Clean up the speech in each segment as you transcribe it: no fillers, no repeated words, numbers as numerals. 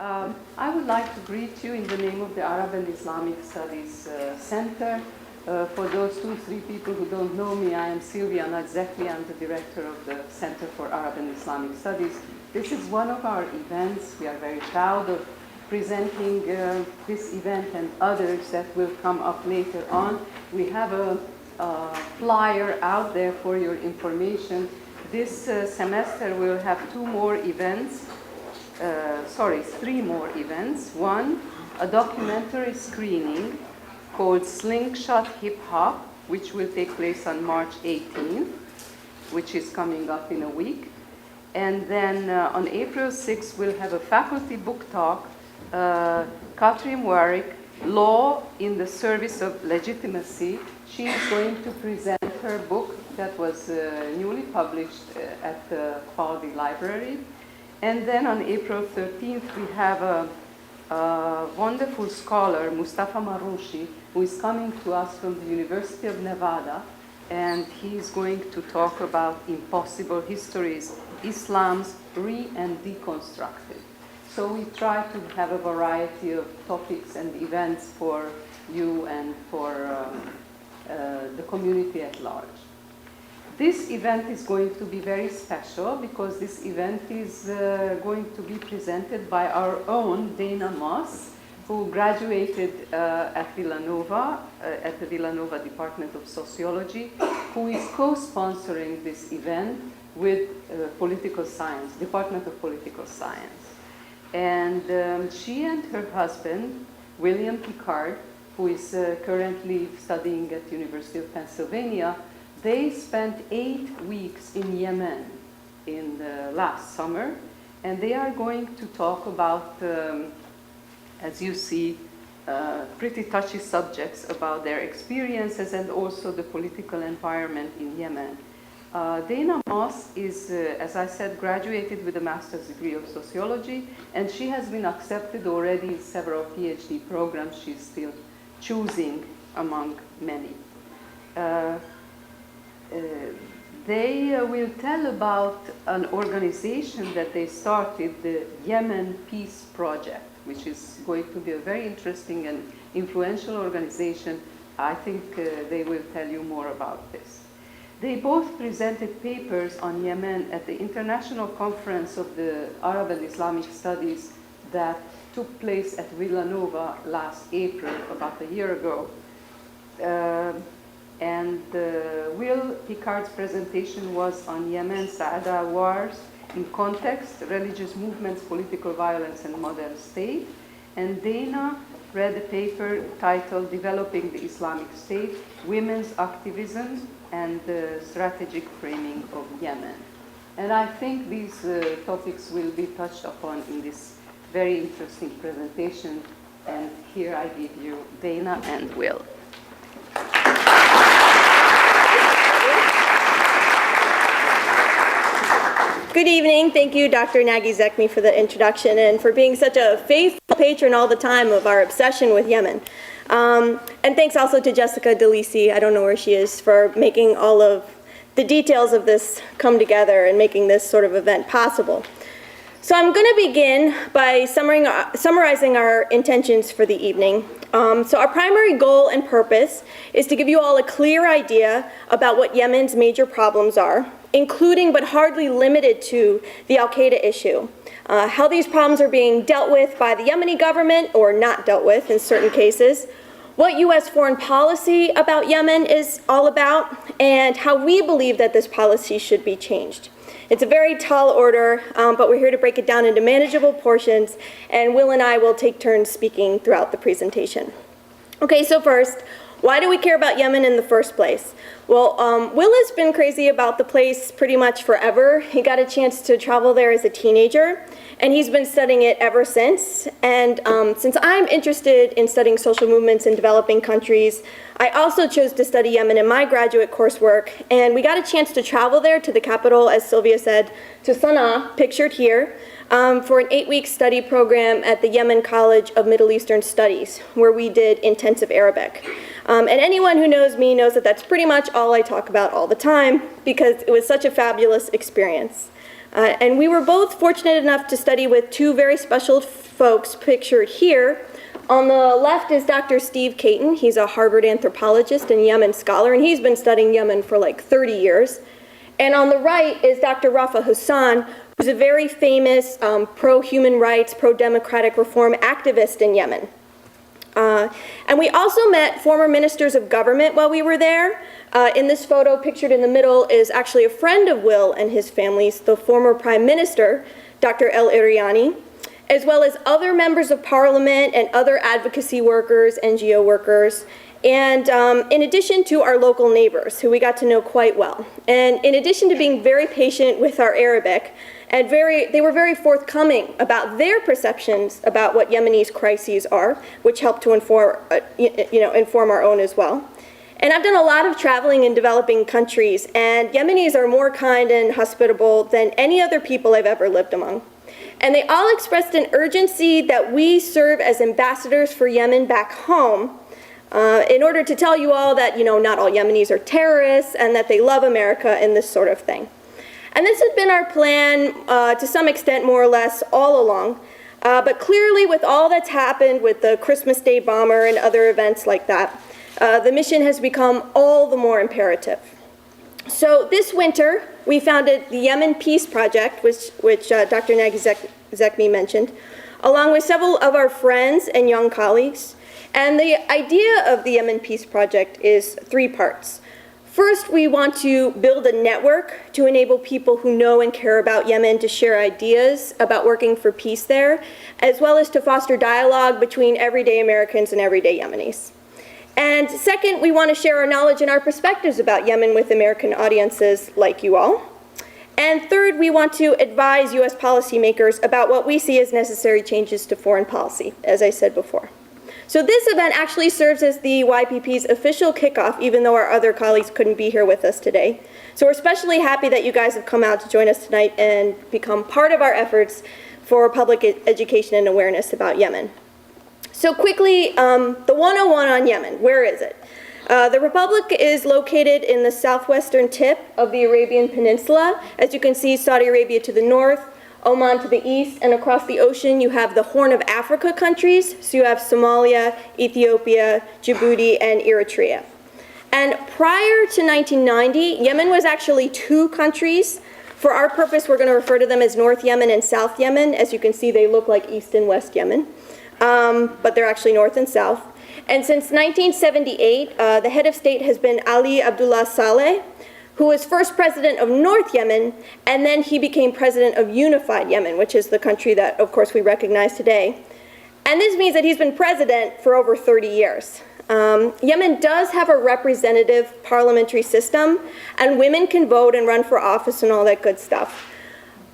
I would like to greet you in the name of the Arab and Islamic Studies Center. For those 2-3 people who don't know me, I am Sylvia Nadzekli. I'm the director of the Center for Arab and Islamic Studies. This is one of our events. We are very proud of presenting this event and others that will come up later on. We have a flyer out there for your information. This semester we'll have 3 more events. One, a documentary screening called Slingshot Hip Hop, which will take place on March 18th, which is coming up in a week. And then on April 6th, we'll have a faculty book talk, Katrin Warwick, Law in the Service of Legitimacy. She is going to present her book that was newly published at the Quality Library. And then on April 13th, we have a wonderful scholar, Mustafa Marouchi, who is coming to us from the University of Nevada, and he's going to talk about impossible histories, Islam's re- and deconstructed. So we try to have a variety of topics and events for you and for the community at large. This event is going to be very special because this event is going to be presented by our own Dana Moss, who graduated at Villanova, at the Villanova Department of Sociology, who is co-sponsoring this event with Political Science, Department of Political Science. And she and her husband, William Picard, who is currently studying at the University of Pennsylvania, they spent 8 weeks in Yemen in the last summer, and they are going to talk about, as you see, pretty touchy subjects about their experiences and also the political environment in Yemen. Dana Moss is, as I said, graduated with a master's degree of sociology, and she has been accepted already in several PhD programs. She's still choosing among many. They will tell about an organization that they started, the Yemen Peace Project, which is going to be a very interesting and influential organization. I think they will tell you more about this. They both presented papers on Yemen at the International Conference of the Arab and Islamic Studies that took place at Villanova last April, about a year ago. And Will Picard's presentation was on Yemen's Saada wars in context, religious movements, political violence, and modern state. And Dana read a paper titled Developing the Islamic State, Women's Activism and the Strategic Framing of Yemen. And I think these topics will be touched upon in this very interesting presentation. And here I give you Dana and Will. Good evening. Thank you, Dr. Nagi-Zekmi, for the introduction and for being such a faithful patron all the time of our obsession with Yemen. And thanks also to Jessica DeLisi, I don't know where she is, for making all of the details of this come together and making this sort of event possible. So I'm going to begin by summarizing our intentions for the evening. So our primary goal and purpose is to give you all a clear idea about what Yemen's major problems are, including but hardly limited to the al-Qaeda issue, how these problems are being dealt with by the Yemeni government or not dealt with in certain cases, what U.S. foreign policy about Yemen is all about, and how we believe that this policy should be changed. It's a very tall order, but we're here to break it down into manageable portions, and Will and I will take turns speaking throughout the presentation. Okay, so first, why do we care about Yemen in the first place? Well, Will has been crazy about the place pretty much forever. He got a chance to travel there as a teenager, and he's been studying it ever since. And since I'm interested in studying social movements in developing countries, I also chose to study Yemen in my graduate coursework, and we got a chance to travel there to the capital, as Sylvia said, to Sana'a, pictured here, for an 8-week study program at the Yemen College of Middle Eastern Studies, where we did intensive Arabic. And anyone who knows me knows that that's pretty much all I talk about all the time, because it was such a fabulous experience. And we were both fortunate enough to study with two very special folks pictured here. On the left is Dr. Steve Caton. He's a Harvard anthropologist and Yemen scholar, and he's been studying Yemen for like 30 years. And on the right is Dr. Rafa Hassan, who's a very famous pro-human rights, pro-democratic reform activist in Yemen. And we also met former ministers of government while we were there. In this photo, pictured in the middle, is actually a friend of Will and his family's, the former Prime Minister, Dr. El Iriani, as well as other members of parliament and other advocacy workers, NGO workers, and in addition to our local neighbors, who we got to know quite well. And in addition to being very patient with our Arabic, and they were very forthcoming about their perceptions about what Yemenis crises are, which helped to inform our own as well. And I've done a lot of traveling in developing countries, and Yemenis are more kind and hospitable than any other people I've ever lived among. And they all expressed an urgency that we serve as ambassadors for Yemen back home in order to tell you all that, not all Yemenis are terrorists and that they love America and this sort of thing. And this has been our plan to some extent, more or less, all along. But clearly, with all that's happened with the Christmas Day bomber and other events like that, the mission has become all the more imperative. So this winter, we founded the Yemen Peace Project, which Dr. Nagy-Zekmi mentioned, along with several of our friends and young colleagues. And the idea of the Yemen Peace Project is three parts. First, we want to build a network to enable people who know and care about Yemen to share ideas about working for peace there, as well as to foster dialogue between everyday Americans and everyday Yemenis. And second, we want to share our knowledge and our perspectives about Yemen with American audiences like you all. And third, we want to advise U.S. policymakers about what we see as necessary changes to foreign policy, as I said before. So this event actually serves as the YPP's official kickoff, even though our other colleagues couldn't be here with us today. So we're especially happy that you guys have come out to join us tonight and become part of our efforts for public education and awareness about Yemen. So quickly, the 101 on Yemen, where is it? The Republic is located in the southwestern tip of the Arabian Peninsula. As you can see, Saudi Arabia to the north, Oman to the east, and across the ocean you have the Horn of Africa countries. So you have Somalia, Ethiopia, Djibouti, and Eritrea. And prior to 1990, Yemen was actually two countries. For our purpose, we're going to refer to them as North Yemen and South Yemen. As you can see, they look like East and West Yemen, but they're actually North and South. And since 1978, the head of state has been Ali Abdullah Saleh, who was first president of North Yemen, and then he became president of Unified Yemen, which is the country that, of course, we recognize today. And this means that he's been president for over 30 years. Yemen does have a representative parliamentary system, and women can vote and run for office and all that good stuff.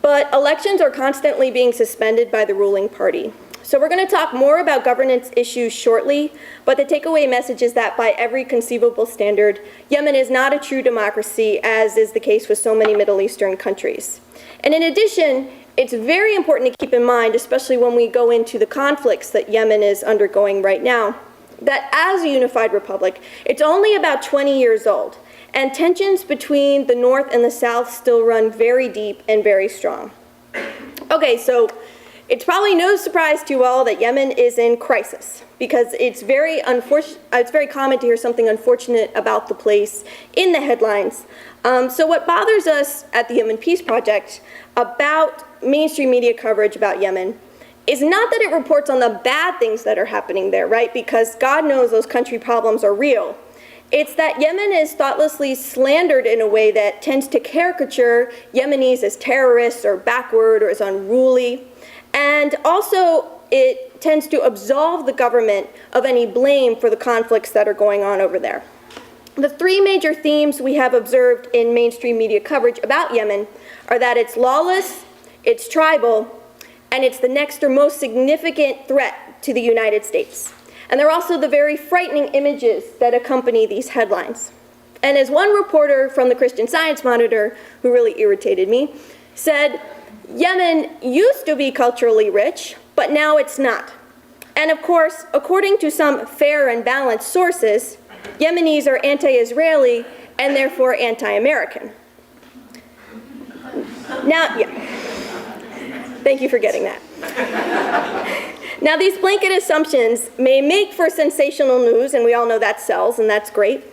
But elections are constantly being suspended by the ruling party. So we're going to talk more about governance issues shortly, but the takeaway message is that by every conceivable standard, Yemen is not a true democracy, as is the case with so many Middle Eastern countries. And in addition, it's very important to keep in mind, especially when we go into the conflicts that Yemen is undergoing right now, that as a unified republic, it's only about 20 years old, and tensions between the North and the South still run very deep and very strong. Okay, so it's probably no surprise to you all that Yemen is in crisis, because it's very common to hear something unfortunate about the place in the headlines. So what bothers us at the Yemen Peace Project about mainstream media coverage about Yemen is not that it reports on the bad things that are happening there, right? Because God knows those country problems are real. It's that Yemen is thoughtlessly slandered in a way that tends to caricature Yemenis as terrorists or backward or as unruly. And also, it tends to absolve the government of any blame for the conflicts that are going on over there. The three major themes we have observed in mainstream media coverage about Yemen are that it's lawless, it's tribal, and it's the next or most significant threat to the United States. And they're also the very frightening images that accompany these headlines. And as one reporter from the Christian Science Monitor, who really irritated me, said, Yemen used to be culturally rich, but now it's not. And of course, according to some fair and balanced sources, Yemenis are anti-Israeli and therefore anti-American. Now, yeah. Thank you for getting that. Now, these blanket assumptions may make for sensational news, and we all know that sells, and that's great.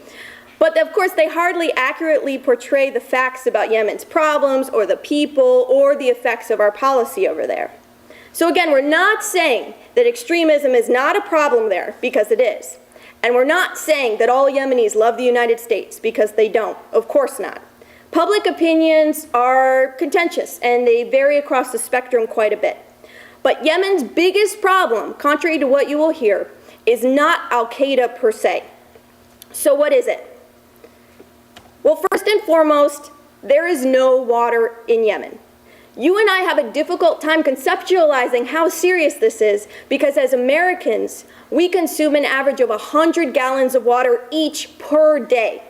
But of course, they hardly accurately portray the facts about Yemen's problems, or the people, or the effects of our policy over there. So again, we're not saying that extremism is not a problem there, because it is. And we're not saying that all Yemenis love the United States, because they don't. Of course not. Public opinions are contentious, and they vary across the spectrum quite a bit. But Yemen's biggest problem, contrary to what you will hear, is not al-Qaeda per se. So what is it? Well, first and foremost, there is no water in Yemen. You and I have a difficult time conceptualizing how serious this is because as Americans, we consume an average of 100 gallons of water each per day.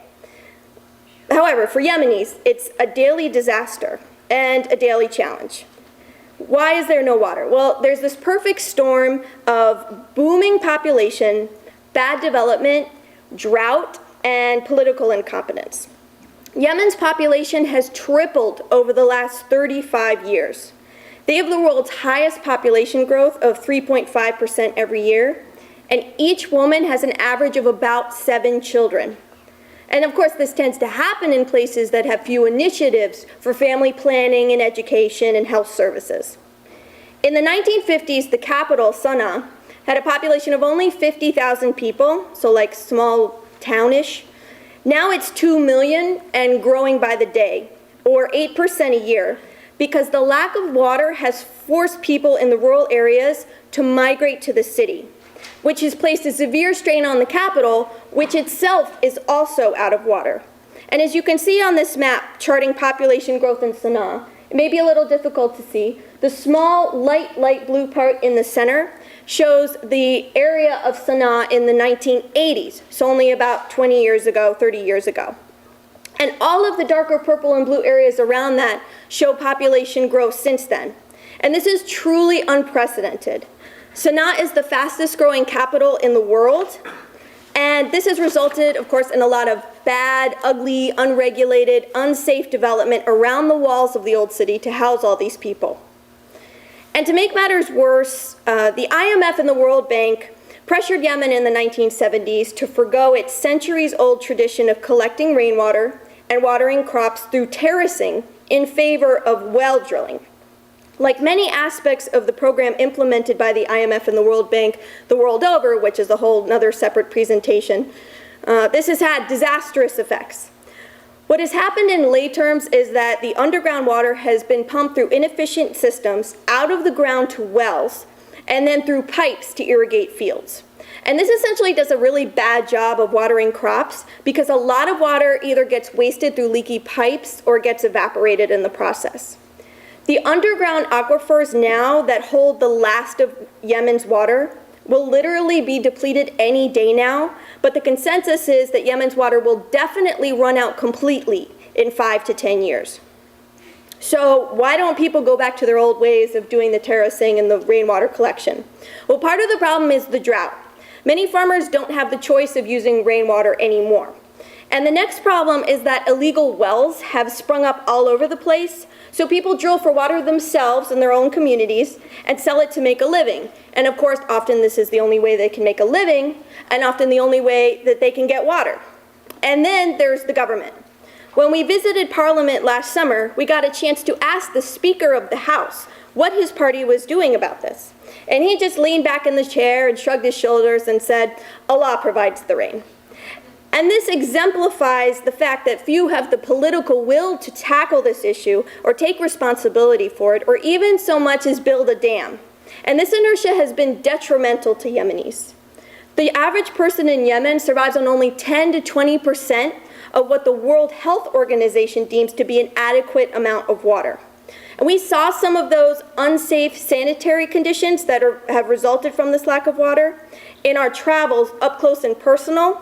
However, for Yemenis, it's a daily disaster and a daily challenge. Why is there no water? Well, there's this perfect storm of booming population, bad development, drought, and political incompetence. Yemen's population has tripled over the last 35 years. They have the world's highest population growth of 3.5% every year, and each woman has an average of about 7 children. And of course, this tends to happen in places that have few initiatives for family planning and education and health services. In the 1950s, the capital, Sana'a, had a population of only 50,000 people, so like small townish. Now it's 2 million and growing by the day, or 8% a year, because the lack of water has forced people in the rural areas to migrate to the city, which has placed a severe strain on the capital, which itself is also out of water. And as you can see on this map charting population growth in Sana'a, it may be a little difficult to see. The small light blue part in the center shows the area of Sana'a in the 1980s, so only about 20 years ago, 30 years ago. And all of the darker purple and blue areas around that show population growth since then. And this is truly unprecedented. Sana'a is the fastest growing capital in the world, and this has resulted, of course, in a lot of bad, ugly, unregulated, unsafe development around the walls of the old city to house all these people. And to make matters worse, the IMF and the World Bank pressured Yemen in the 1970s to forgo its centuries-old tradition of collecting rainwater and watering crops through terracing in favor of well drilling. Like many aspects of the program implemented by the IMF and the World Bank the world over, which is a whole other separate presentation, this has had disastrous effects. What has happened in lay terms is that the underground water has been pumped through inefficient systems out of the ground to wells and then through pipes to irrigate fields. And this essentially does a really bad job of watering crops because a lot of water either gets wasted through leaky pipes or gets evaporated in the process. The underground aquifers now that hold the last of Yemen's water will literally be depleted any day now, but the consensus is that Yemen's water will definitely run out completely in 5 to 10 years. So why don't people go back to their old ways of doing the terracing and the rainwater collection? Well, part of the problem is the drought. Many farmers don't have the choice of using rainwater anymore. And the next problem is that illegal wells have sprung up all over the place, so people drill for water themselves in their own communities and sell it to make a living. And of course, often this is the only way they can make a living, and often the only way that they can get water. And then there's the government. When we visited Parliament last summer, we got a chance to ask the Speaker of the House what his party was doing about this. And he just leaned back in the chair and shrugged his shoulders and said, Allah provides the rain. And this exemplifies the fact that few have the political will to tackle this issue or take responsibility for it, or even so much as build a dam. And this inertia has been detrimental to Yemenis. The average person in Yemen survives on only 10 to 20% of what the World Health Organization deems to be an adequate amount of water. And we saw some of those unsafe sanitary conditions that have resulted from this lack of water in our travels up close and personal.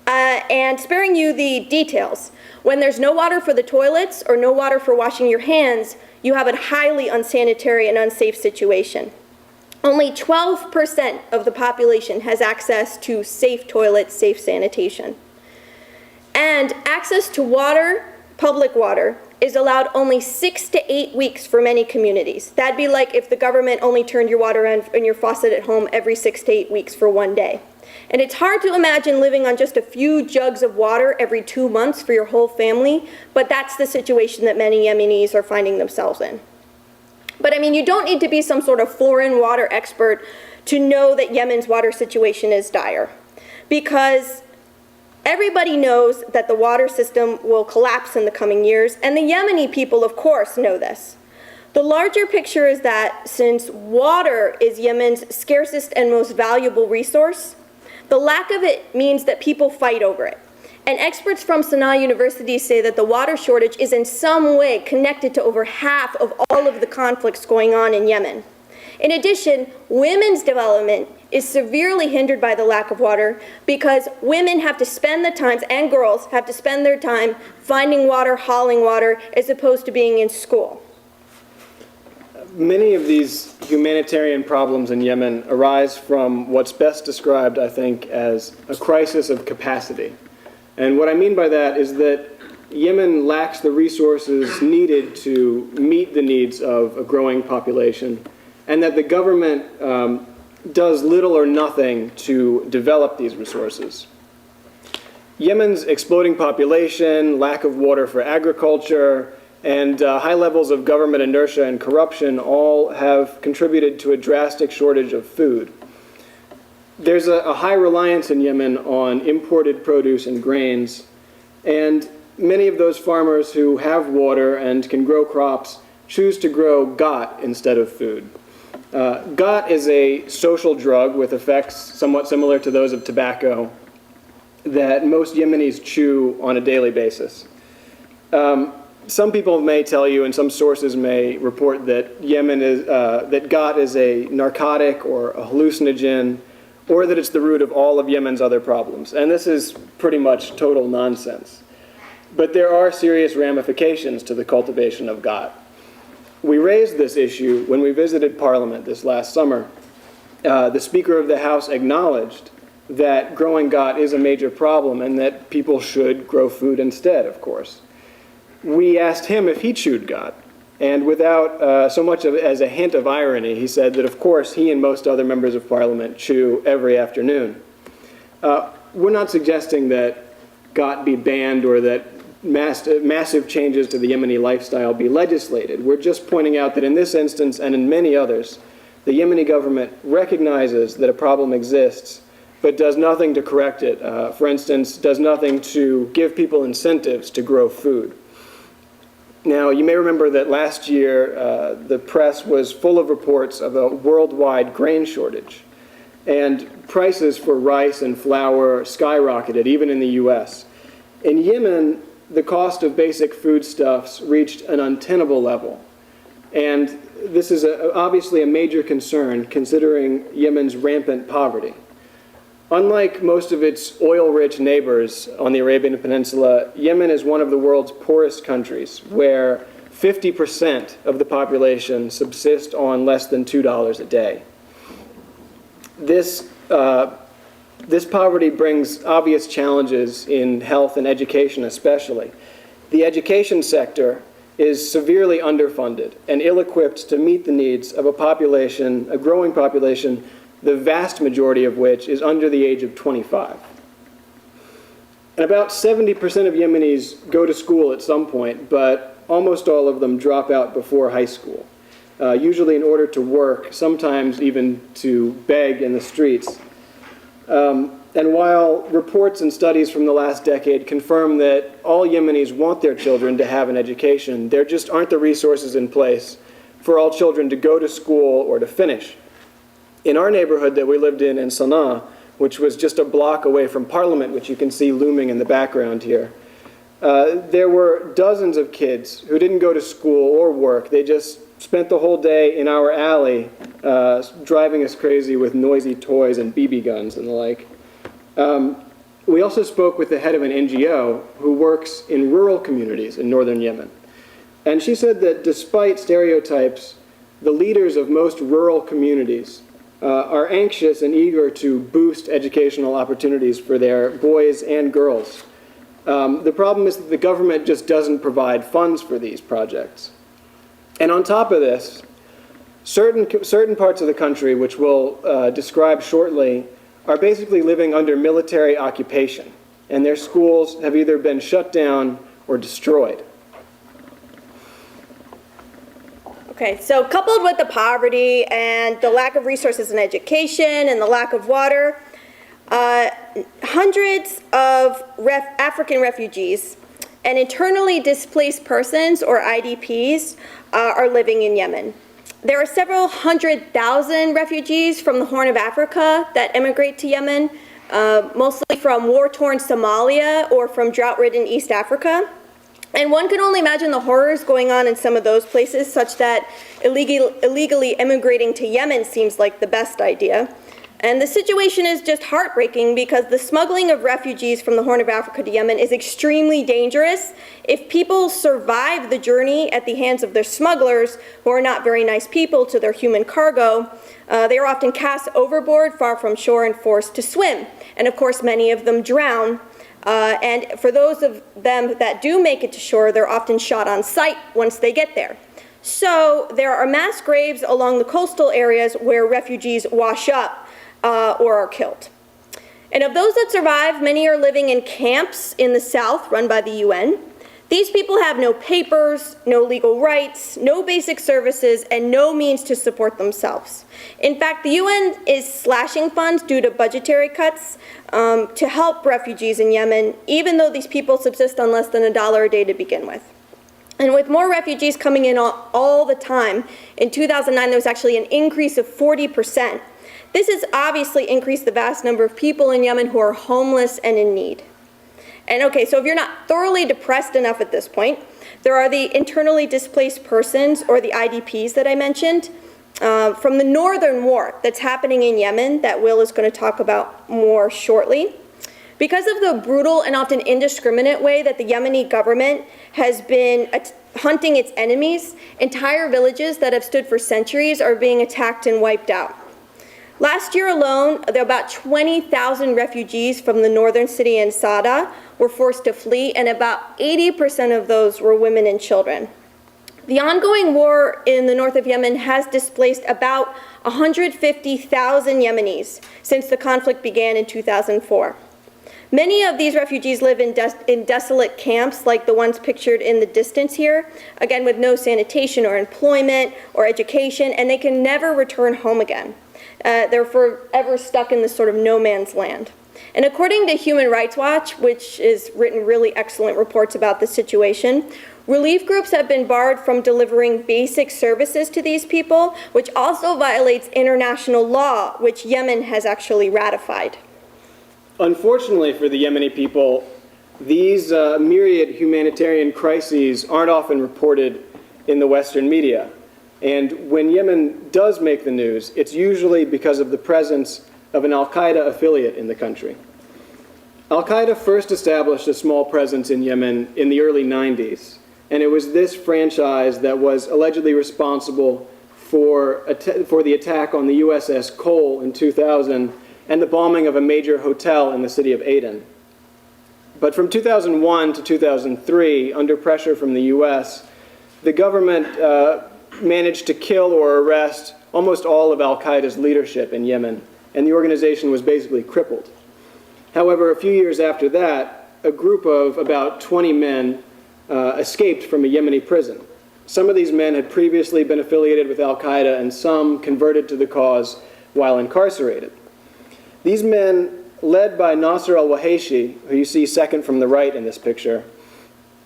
And sparing you the details, when there's no water for the toilets or no water for washing your hands, you have a highly unsanitary and unsafe situation. Only 12% of the population has access to safe toilets, safe sanitation. And access to water, public water, is allowed only 6 to 8 weeks for many communities. That'd be like if the government only turned your water on in your faucet at home every 6 to 8 weeks for 1 day. And it's hard to imagine living on just a few jugs of water every 2 months for your whole family, but that's the situation that many Yemenis are finding themselves in. But I mean, you don't need to be some sort of foreign water expert to know that Yemen's water situation is dire, because everybody knows that the water system will collapse in the coming years, and the Yemeni people, of course, know this. The larger picture is that since water is Yemen's scarcest and most valuable resource, the lack of it means that people fight over it. And experts from Sana'a University say that the water shortage is in some way connected to over half of all of the conflicts going on in Yemen. In addition, women's development is severely hindered by the lack of water because women have to spend the time, and girls have to spend their time finding water, hauling water, as opposed to being in school. Many of these humanitarian problems in Yemen arise from what's best described, I think, as a crisis of capacity. And what I mean by that is that Yemen lacks the resources needed to meet the needs of a growing population, and that the government does little or nothing to develop these resources. Yemen's exploding population, lack of water for agriculture, and high levels of government inertia and corruption all have contributed to a drastic shortage of food. There's a high reliance in Yemen on imported produce and grains, and many of those farmers who have water and can grow crops choose to grow ghat instead of food. Ghat is a social drug with effects somewhat similar to those of tobacco that most Yemenis chew on a daily basis. Some people may tell you, and some sources may report that that ghat is a narcotic or a hallucinogen, or that it's the root of all of Yemen's other problems. And this is pretty much total nonsense. But there are serious ramifications to the cultivation of ghat. We raised this issue when we visited Parliament this last summer. The Speaker of the House acknowledged that growing ghat is a major problem and that people should grow food instead, of course. We asked him if he chewed ghat, and without so much as a hint of irony, he said that, of course, he and most other members of Parliament chew every afternoon. We're not suggesting that ghat be banned or that massive changes to the Yemeni lifestyle be legislated. We're just pointing out that in this instance and in many others, the Yemeni government recognizes that a problem exists, but does nothing to correct it. For instance, does nothing to give people incentives to grow food. Now, you may remember that last year, the press was full of reports of a worldwide grain shortage, and prices for rice and flour skyrocketed, even in the US. In Yemen, the cost of basic foodstuffs reached an untenable level, and this is obviously a major concern considering Yemen's rampant poverty. Unlike most of its oil-rich neighbors on the Arabian Peninsula, Yemen is one of the world's poorest countries, where 50% of the population subsist on less than $2 a day. This poverty brings obvious challenges in health and education especially. The education sector is severely underfunded and ill-equipped to meet the needs of a population, a growing population, the vast majority of which is under the age of 25. And about 70% of Yemenis go to school at some point, but almost all of them drop out before high school, usually in order to work, sometimes even to beg in the streets. And while reports and studies from the last decade confirm that all Yemenis want their children to have an education, there just aren't the resources in place for all children to go to school or to finish. In our neighborhood that we lived in Sana'a, which was just a block away from Parliament, which you can see looming in the background here, there were dozens of kids who didn't go to school or work. They just spent the whole day in our alley driving us crazy with noisy toys and BB guns and the like. We also spoke with the head of an NGO who works in rural communities in northern Yemen. And she said that despite stereotypes, the leaders of most rural communities are anxious and eager to boost educational opportunities for their boys and girls. The problem is that the government just doesn't provide funds for these projects. And on top of this, certain parts of the country, which we'll describe shortly, are basically living under military occupation, and their schools have either been shut down or destroyed. Okay, so coupled with the poverty and the lack of resources in education and the lack of water, hundreds of African refugees and internally displaced persons, or IDPs, are living in Yemen. There are several 100,000 refugees from the Horn of Africa that immigrate to Yemen, mostly from war-torn Somalia or from drought-ridden East Africa. And one can only imagine the horrors going on in some of those places, such that illegally immigrating to Yemen seems like the best idea. And the situation is just heartbreaking because the smuggling of refugees from the Horn of Africa to Yemen is extremely dangerous. If people survive the journey at the hands of their smugglers, who are not very nice people to their human cargo, they are often cast overboard far from shore and forced to swim. And of course, many of them drown. And for those of them that do make it to shore, they're often shot on sight once they get there. So there are mass graves along the coastal areas where refugees wash up or are killed. And of those that survive, many are living in camps in the south run by the UN. These people have no papers, no legal rights, no basic services, and no means to support themselves. In fact, the UN is slashing funds due to budgetary cuts to help refugees in Yemen, even though these people subsist on less than $1 a day to begin with. And with more refugees coming in all the time, in 2009 there was actually an increase of 40%. This has obviously increased the vast number of people in Yemen who are homeless and in need. And okay, so if you're not thoroughly depressed enough at this point, there are the internally displaced persons, or the IDPs that I mentioned, from the northern war that's happening in Yemen that Will is going to talk about more shortly. Because of the brutal and often indiscriminate way that the Yemeni government has been hunting its enemies, entire villages that have stood for centuries are being attacked and wiped out. Last year alone, there were about 20,000 refugees from the northern city in Sada were forced to flee, and about 80% of those were women and children. The ongoing war in the north of Yemen has displaced about 150,000 Yemenis since the conflict began in 2004. Many of these refugees live in desolate camps like the ones pictured in the distance here, again with no sanitation or employment or education, and they can never return home again. They're forever stuck in this sort of no man's land. And according to Human Rights Watch, which has written really excellent reports about the situation, relief groups have been barred from delivering basic services to these people, which also violates international law, which Yemen has actually ratified. Unfortunately for the Yemeni people, these myriad humanitarian crises aren't often reported in the Western media. And when Yemen does make the news, it's usually because of the presence of an al-Qaeda affiliate in the country. Al-Qaeda first established a small presence in Yemen in the early 90s, and it was this franchise that was allegedly responsible for the attack on the USS Cole in 2000 and the bombing of a major hotel in the city of Aden. But from 2001 to 2003, under pressure from the US, the government managed to kill or arrest almost all of al-Qaeda's leadership in Yemen, and the organization was basically crippled. However, a few years after that, a group of about 20 men escaped from a Yemeni prison. Some of these men had previously been affiliated with al-Qaeda, and some converted to the cause while incarcerated. These men, led by Nasser al-Waheshi, who you see second from the right in this picture,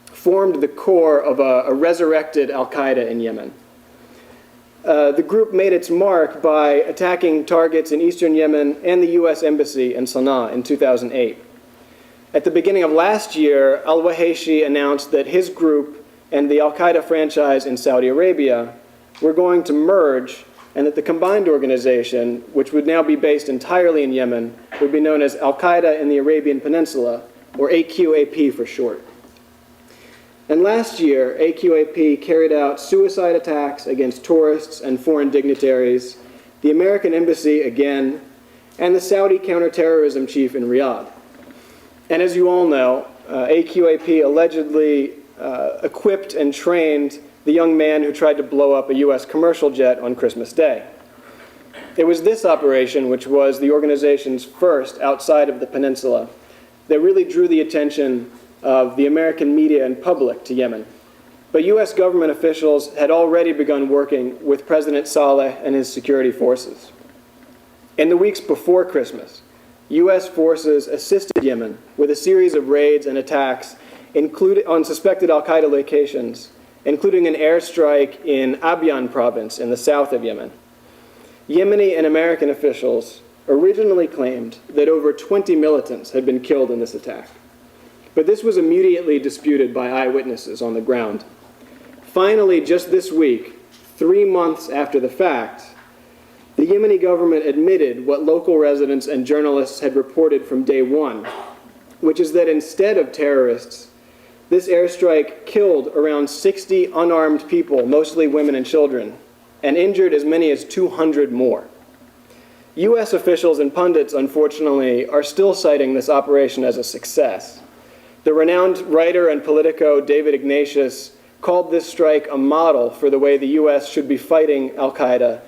formed the core of a resurrected al-Qaeda in Yemen. The group made its mark by attacking targets in eastern Yemen and the U.S. Embassy in Sana'a in 2008. At the beginning of last year, al-Waheshi announced that his group and the al-Qaeda franchise in Saudi Arabia were going to merge, and that the combined organization, which would now be based entirely in Yemen, would be known as al-Qaeda in the Arabian Peninsula, or AQAP for short. And last year, AQAP carried out suicide attacks against tourists and foreign dignitaries, the American embassy again, and the Saudi counterterrorism chief in Riyadh. And as you all know, AQAP allegedly equipped and trained the young man who tried to blow up a U.S. commercial jet on Christmas Day. It was this operation, which was the organization's first outside of the peninsula, that really drew the attention of the American media and public to Yemen. But U.S. government officials had already begun working with President Saleh and his security forces. In the weeks before Christmas, U.S. forces assisted Yemen with a series of raids and attacks on suspected al-Qaeda locations, including an airstrike in Abyan province in the south of Yemen. Yemeni and American officials originally claimed that over 20 militants had been killed in this attack. But this was immediately disputed by eyewitnesses on the ground. Finally, just this week, 3 months after the fact, the Yemeni government admitted what local residents and journalists had reported from day one, which is that instead of terrorists, this airstrike killed around 60 unarmed people, mostly women and children, and injured as many as 200 more. U.S. officials and pundits, unfortunately, are still citing this operation as a success. The renowned writer and politico David Ignatius called this strike a model for the way the U.S. should be fighting al-Qaeda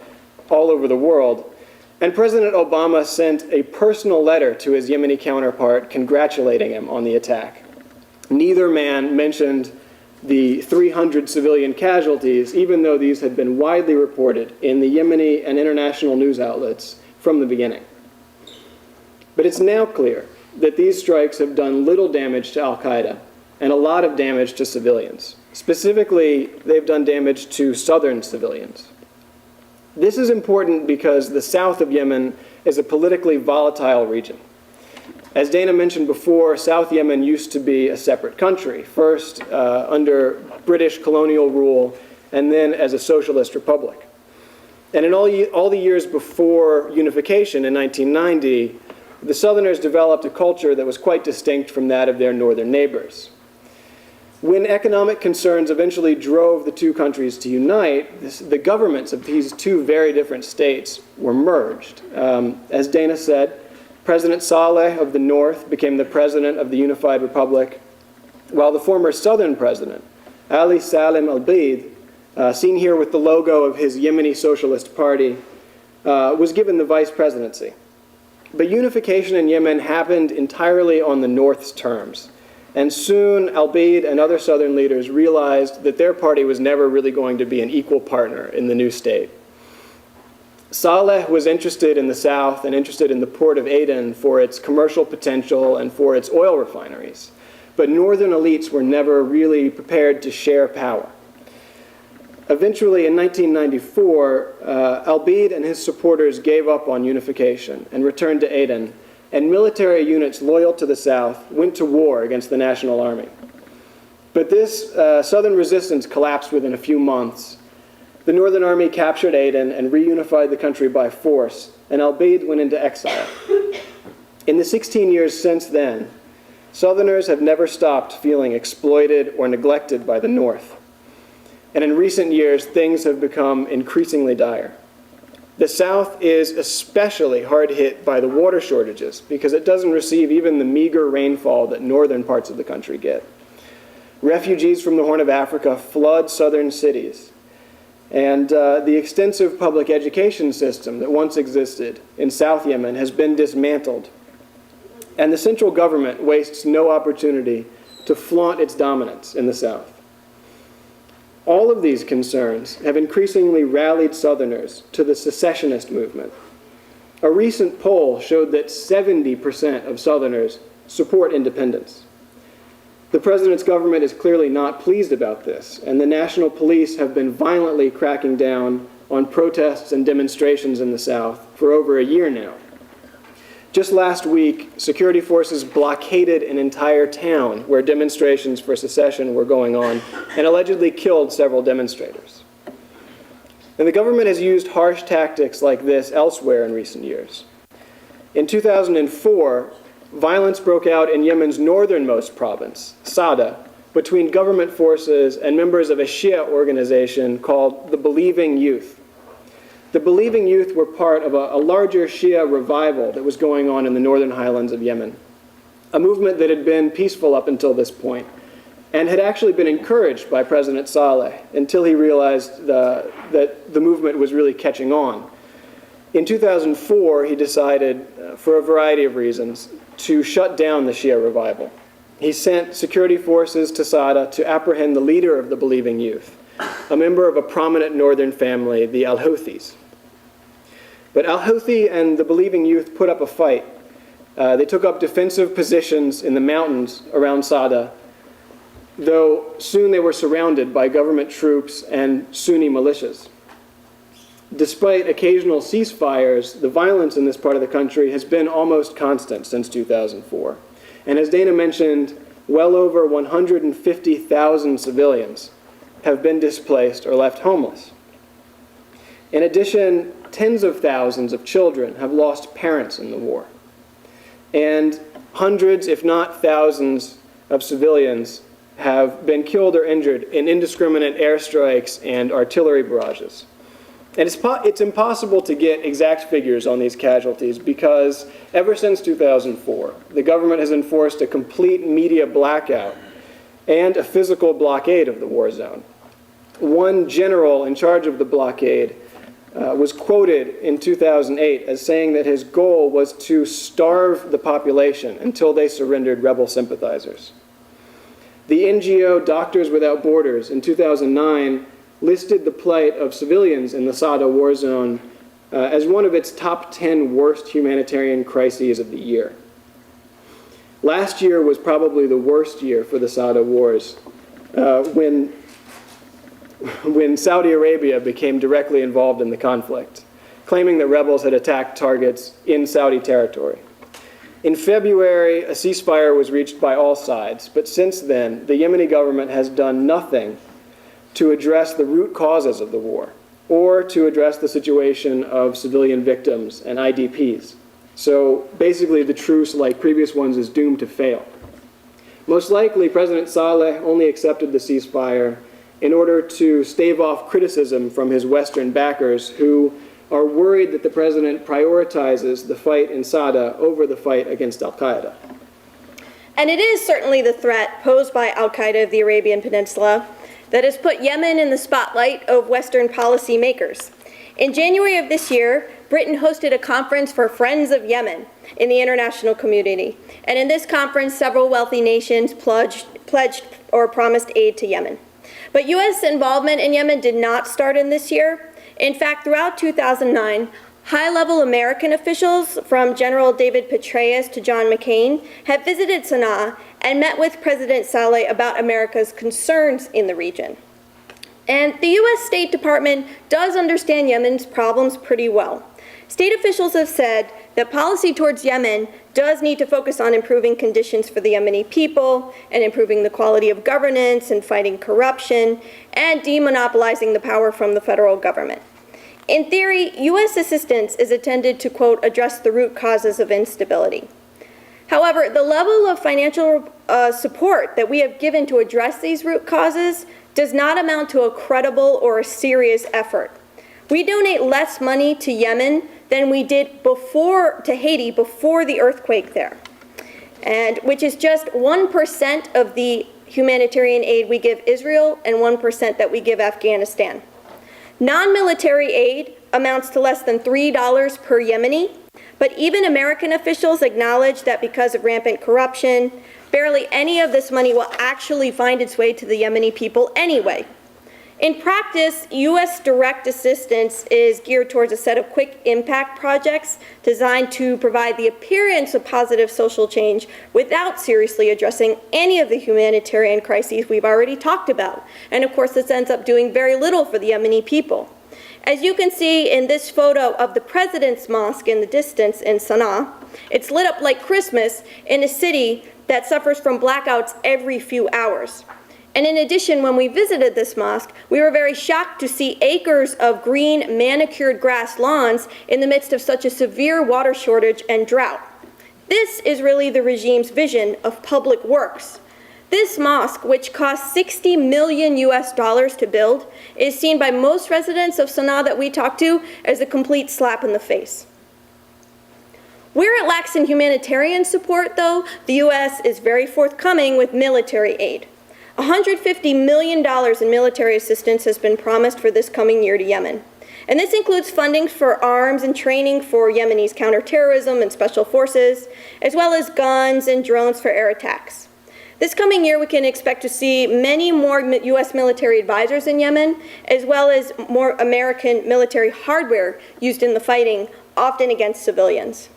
all over the world. And President Obama sent a personal letter to his Yemeni counterpart congratulating him on the attack. Neither man mentioned the 300 civilian casualties, even though these had been widely reported in the Yemeni and international news outlets from the beginning. But it's now clear that these strikes have done little damage to al-Qaeda and a lot of damage to civilians. Specifically, they've done damage to southern civilians. This is important because the south of Yemen is a politically volatile region. As Dana mentioned before, South Yemen used to be a separate country, first under British colonial rule and then as a socialist republic. And in all the years before unification in 1990, the Southerners developed a culture that was quite distinct from that of their northern neighbors. When economic concerns eventually drove the two countries to unite, the governments of these two very different states were merged. As Dana said, President Saleh of the North became the president of the unified republic, while the former Southern president, Ali Salim al-Beid, seen here with the logo of his Yemeni Socialist Party, was given the vice presidency. But unification in Yemen happened entirely on the North's terms. And soon, al-Beid and other Southern leaders realized that their party was never really going to be an equal partner in the new state. Saleh was interested in the South and interested in the port of Aden for its commercial potential and for its oil refineries. But northern elites were never really prepared to share power. Eventually, in 1994, al-Beid and his supporters gave up on unification and returned to Aden, and military units loyal to the South went to war against the National Army. But this Southern resistance collapsed within a few months. The Northern Army captured Aden and reunified the country by force, and al-Beid went into exile. In the 16 years since then, Southerners have never stopped feeling exploited or neglected by the North. And in recent years, things have become increasingly dire. The South is especially hard hit by the water shortages because it doesn't receive even the meager rainfall that northern parts of the country get. Refugees from the Horn of Africa flood southern cities. And the extensive public education system that once existed in South Yemen has been dismantled. And the central government wastes no opportunity to flaunt its dominance in the South. All of these concerns have increasingly rallied Southerners to the secessionist movement. A recent poll showed that 70% of Southerners support independence. The president's government is clearly not pleased about this, and the national police have been violently cracking down on protests and demonstrations in the South for over a year now. Just last week, security forces blockaded an entire town where demonstrations for secession were going on and allegedly killed several demonstrators. And the government has used harsh tactics like this elsewhere in recent years. In 2004, violence broke out in Yemen's northernmost province, Sada, between government forces and members of a Shia organization called the Believing Youth. The Believing Youth were part of a larger Shia revival that was going on in the northern highlands of Yemen. a movement that had been peaceful up until this point and had actually been encouraged by President Saleh until he realized that the movement was really catching on. In 2004, he decided, for a variety of reasons, to shut down the Shia revival. He sent security forces to Sada to apprehend the leader of the believing youth, a member of a prominent northern family, the al-Houthis. But al-Houthi and the believing youth put up a fight. They took up defensive positions in the mountains around Sada, though soon they were surrounded by government troops and Sunni militias. Despite occasional ceasefires, the violence in this part of the country has been almost constant since 2004. And as Dana mentioned, well over 150,000 civilians have been displaced or left homeless. In addition, tens of thousands of children have lost parents in the war. And hundreds, if not thousands, of civilians have been killed or injured in indiscriminate airstrikes and artillery barrages. And it's impossible to get exact figures on these casualties because ever since 2004, the government has enforced a complete media blackout and a physical blockade of the war zone. One general in charge of the blockade was quoted in 2008 as saying that his goal was to starve the population until they surrendered rebel sympathizers. The NGO Doctors Without Borders in 2009 listed the plight of civilians in the Sada war zone as one of its top 10 worst humanitarian crises of the year. Last year was probably the worst year for the Sada wars when Saudi Arabia became directly involved in the conflict, claiming that rebels had attacked targets in Saudi territory. In February, a ceasefire was reached by all sides, but since then, the Yemeni government has done nothing to address the root causes of the war, or to address the situation of civilian victims and IDPs. So basically, the truce, like previous ones, is doomed to fail. Most likely, President Saleh only accepted the ceasefire in order to stave off criticism from his Western backers who are worried that the president prioritizes the fight in Sada over the fight against al-Qaeda. And it is certainly the threat posed by al-Qaeda of the Arabian Peninsula that has put Yemen in the spotlight of Western policymakers. In January of this year, Britain hosted a conference for Friends of Yemen in the international community. And in this conference, several wealthy nations pledged or promised aid to Yemen. But U.S. involvement in Yemen did not start in this year. In fact, throughout 2009, high-level American officials, from General David Petraeus to John McCain, have visited Sana'a and met with President Saleh about America's concerns in the region. And the U.S. State Department does understand Yemen's problems pretty well. State officials have said that policy towards Yemen does need to focus on improving conditions for the Yemeni people and improving the quality of governance and fighting corruption and demonopolizing the power from the federal government. In theory, U.S. assistance is intended to, quote, address the root causes of instability. However, the level of financial support that we have given to address these root causes does not amount to a credible or a serious effort. We donate less money to Yemen than we did to Haiti before the earthquake there, and which is just 1% of the humanitarian aid we give Israel and 1% that we give Afghanistan. Non-military aid amounts to less than $3 per Yemeni, but even American officials acknowledge that because of rampant corruption, barely any of this money will actually find its way to the Yemeni people anyway. In practice, U.S. direct assistance is geared towards a set of quick impact projects designed to provide the appearance of positive social change without seriously addressing any of the humanitarian crises we've already talked about. And of course, this ends up doing very little for the Yemeni people. As you can see in this photo of the President's Mosque in the distance in Sana'a, it's lit up like Christmas in a city that suffers from blackouts every few hours. And in addition, when we visited this mosque, we were very shocked to see acres of green, manicured grass lawns in the midst of such a severe water shortage and drought. This is really the regime's vision of public works. This mosque, which cost $60 million to build, is seen by most residents of Sana'a that we talked to as a complete slap in the face. Where it lacks in humanitarian support, though, the U.S. is very forthcoming with military aid. $150 million in military assistance has been promised for this coming year to Yemen. And this includes funding for arms and training for Yemenis counterterrorism and special forces, as well as guns and drones for air attacks. This coming year, we can expect to see many more U.S. military advisors in Yemen, as well as more American military hardware used in the fighting, often against civilians.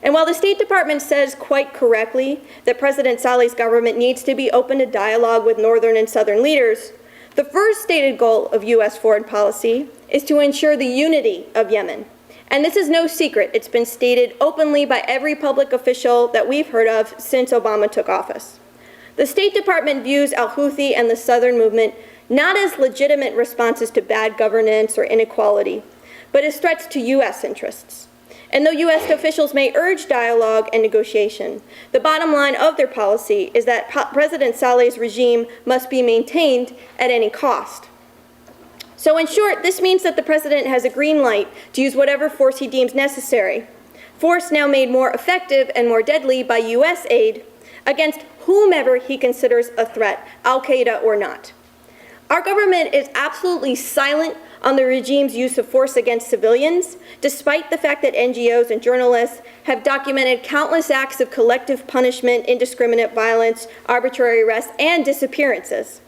And while the State Department says quite correctly that President Saleh's government needs to be open to dialogue with northern and southern leaders, the first stated goal of U.S. foreign policy is to ensure the unity of Yemen. And this is no secret. It's been stated openly by every public official that we've heard of since Obama took office. The State Department views al-Houthi and the Southern Movement not as legitimate responses to bad governance or inequality, but as threats to U.S. interests. And though U.S. officials may urge dialogue and negotiation, the bottom line of their policy is that President Saleh's regime must be maintained at any cost. So in short, this means that the president has a green light to use whatever force he deems necessary, force now made more effective and more deadly by U.S. aid against whomever he considers a threat, al-Qaeda or not. Our government is absolutely silent on the regime's use of force against civilians, despite the fact that NGOs and journalists have documented countless acts of collective punishment, indiscriminate violence, arbitrary arrests, and disappearances.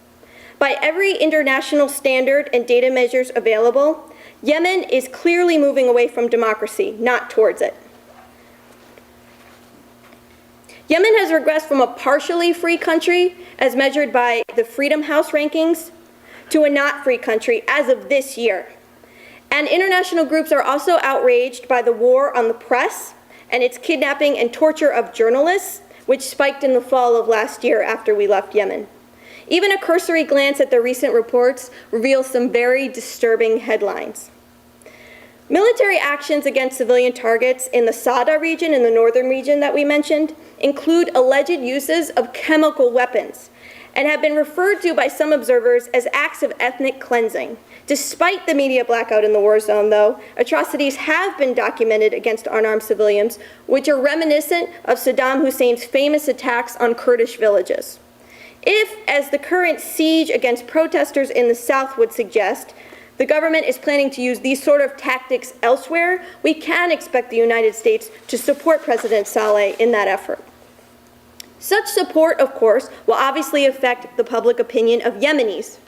By every international standard and data measures available, Yemen is clearly moving away from democracy, not towards it. Yemen has regressed from a partially free country, as measured by the Freedom House rankings, to a not free country as of this year. And international groups are also outraged by the war on the press and its kidnapping and torture of journalists, which spiked in the fall of last year after we left Yemen. Even a cursory glance at the recent reports reveals some very disturbing headlines. Military actions against civilian targets in the Sada region, in the northern region that we mentioned, include alleged uses of chemical weapons and have been referred to by some observers as acts of ethnic cleansing. Despite the media blackout in the war zone, though, atrocities have been documented against unarmed civilians, which are reminiscent of Saddam Hussein's famous attacks on Kurdish villages. If, as the current siege against protesters in the south would suggest, the government is planning to use these sort of tactics elsewhere, we can expect the United States to support President Saleh in that effort. Such support, of course, will obviously affect the public opinion of Yemenis.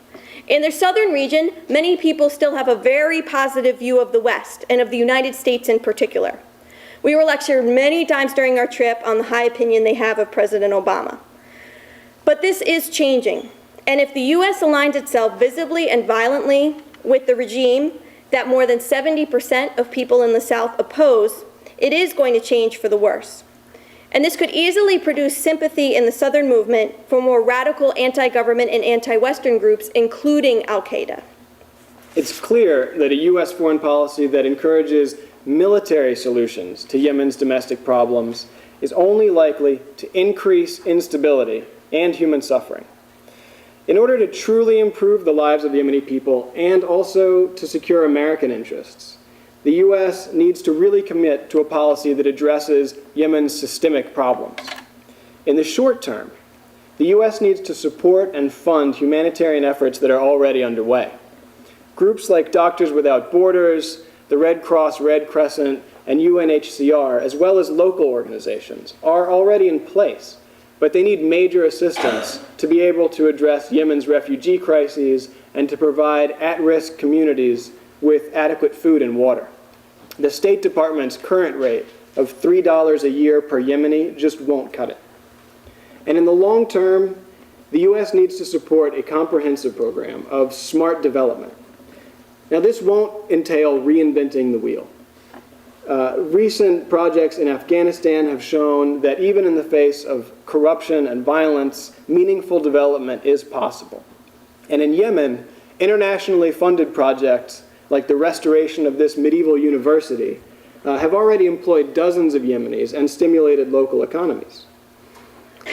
In their southern region, many people still have a very positive view of the West and of the United States in particular. We were lectured many times during our trip on the high opinion they have of President Obama. But this is changing, and if the U.S. aligns itself visibly and violently with the regime that more than 70% of people in the South oppose, it is going to change for the worse. And this could easily produce sympathy in the Southern movement for more radical anti-government and anti-Western groups, including al-Qaeda. It's clear that a U.S. foreign policy that encourages military solutions to Yemen's domestic problems is only likely to increase instability and human suffering. In order to truly improve the lives of Yemeni people and also to secure American interests, the U.S. needs to really commit to a policy that addresses Yemen's systemic problems. In the short term, the U.S. needs to support and fund humanitarian efforts that are already underway. Groups like Doctors Without Borders, the Red Cross, Red Crescent, and UNHCR, as well as local organizations, are already in place, but they need major assistance to be able to address Yemen's refugee crises and to provide at-risk communities with adequate food and water. The State Department's current rate of $3 a year per Yemeni just won't cut it. And in the long term, the U.S. needs to support a comprehensive program of smart development. Now, this won't entail reinventing the wheel. Recent projects in Afghanistan have shown that even in the face of corruption and violence, meaningful development is possible. And in Yemen, internationally funded projects like the restoration of this medieval university have already employed dozens of Yemenis and stimulated local economies.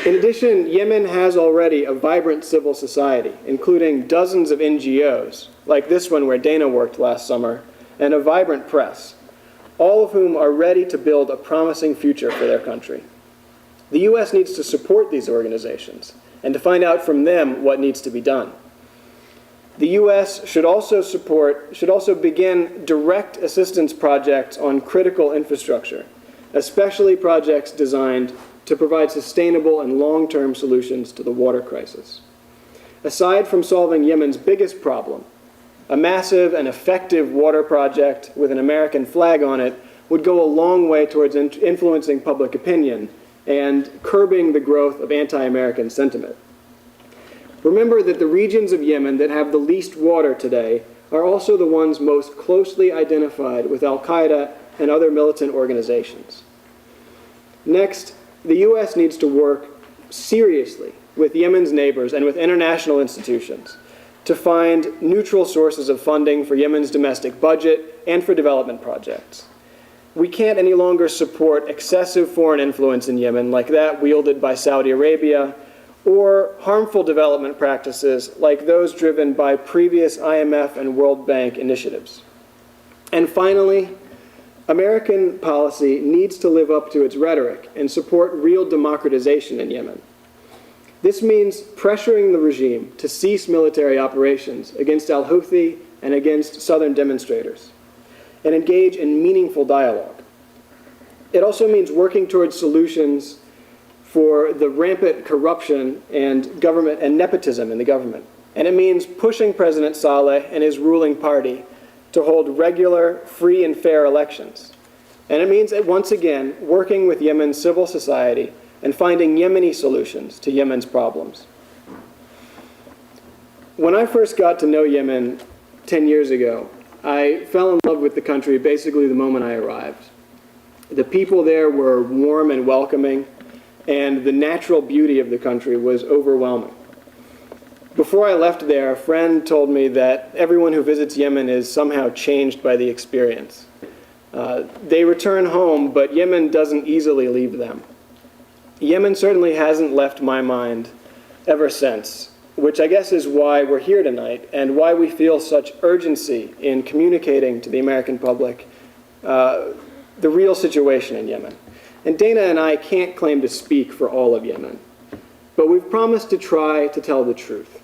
In addition, Yemen has already a vibrant civil society, including dozens of NGOs, like this one where Dana worked last summer, and a vibrant press. all of whom are ready to build a promising future for their country. The U.S. needs to support these organizations and to find out from them what needs to be done. The U.S. should also begin direct assistance projects on critical infrastructure, especially projects designed to provide sustainable and long-term solutions to the water crisis. Aside from solving Yemen's biggest problem, a massive and effective water project with an American flag on it would go a long way towards influencing public opinion and curbing the growth of anti-American sentiment. Remember that the regions of Yemen that have the least water today are also the ones most closely identified with al-Qaeda and other militant organizations. Next, the U.S. needs to work seriously with Yemen's neighbors and with international institutions to find neutral sources of funding for Yemen's domestic budget and for development projects. We can't any longer support excessive foreign influence in Yemen like that wielded by Saudi Arabia, or harmful development practices like those driven by previous IMF and World Bank initiatives. And finally, American policy needs to live up to its rhetoric and support real democratization in Yemen. This means pressuring the regime to cease military operations against al-Houthi and against southern demonstrators, and engage in meaningful dialogue. It also means working towards solutions for the rampant corruption and government and nepotism in the government. And it means pushing President Saleh and his ruling party to hold regular, free and fair elections. And it means, once again, working with Yemen's civil society and finding Yemeni solutions to Yemen's problems. When I first got to know Yemen 10 years ago, I fell in love with the country basically the moment I arrived. The people there were warm and welcoming, and the natural beauty of the country was overwhelming. Before I left there, a friend told me that everyone who visits Yemen is somehow changed by the experience. They return home, but Yemen doesn't easily leave them. Yemen certainly hasn't left my mind ever since, which I guess is why we're here tonight and why we feel such urgency in communicating to the American public the real situation in Yemen. And Dana and I can't claim to speak for all of Yemen, but we've promised to try to tell the truth.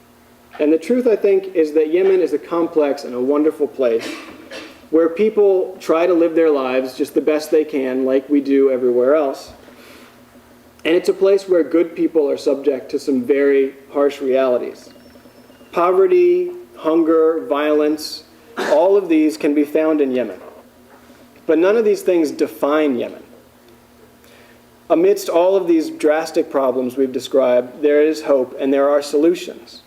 And the truth, I think, is that Yemen is a complex and a wonderful place where people try to live their lives just the best they can, like we do everywhere else. And it's a place where good people are subject to some very harsh realities. Poverty, hunger, violence, all of these can be found in Yemen. But none of these things define Yemen. Amidst all of these drastic problems we've described, there is hope and there are solutions.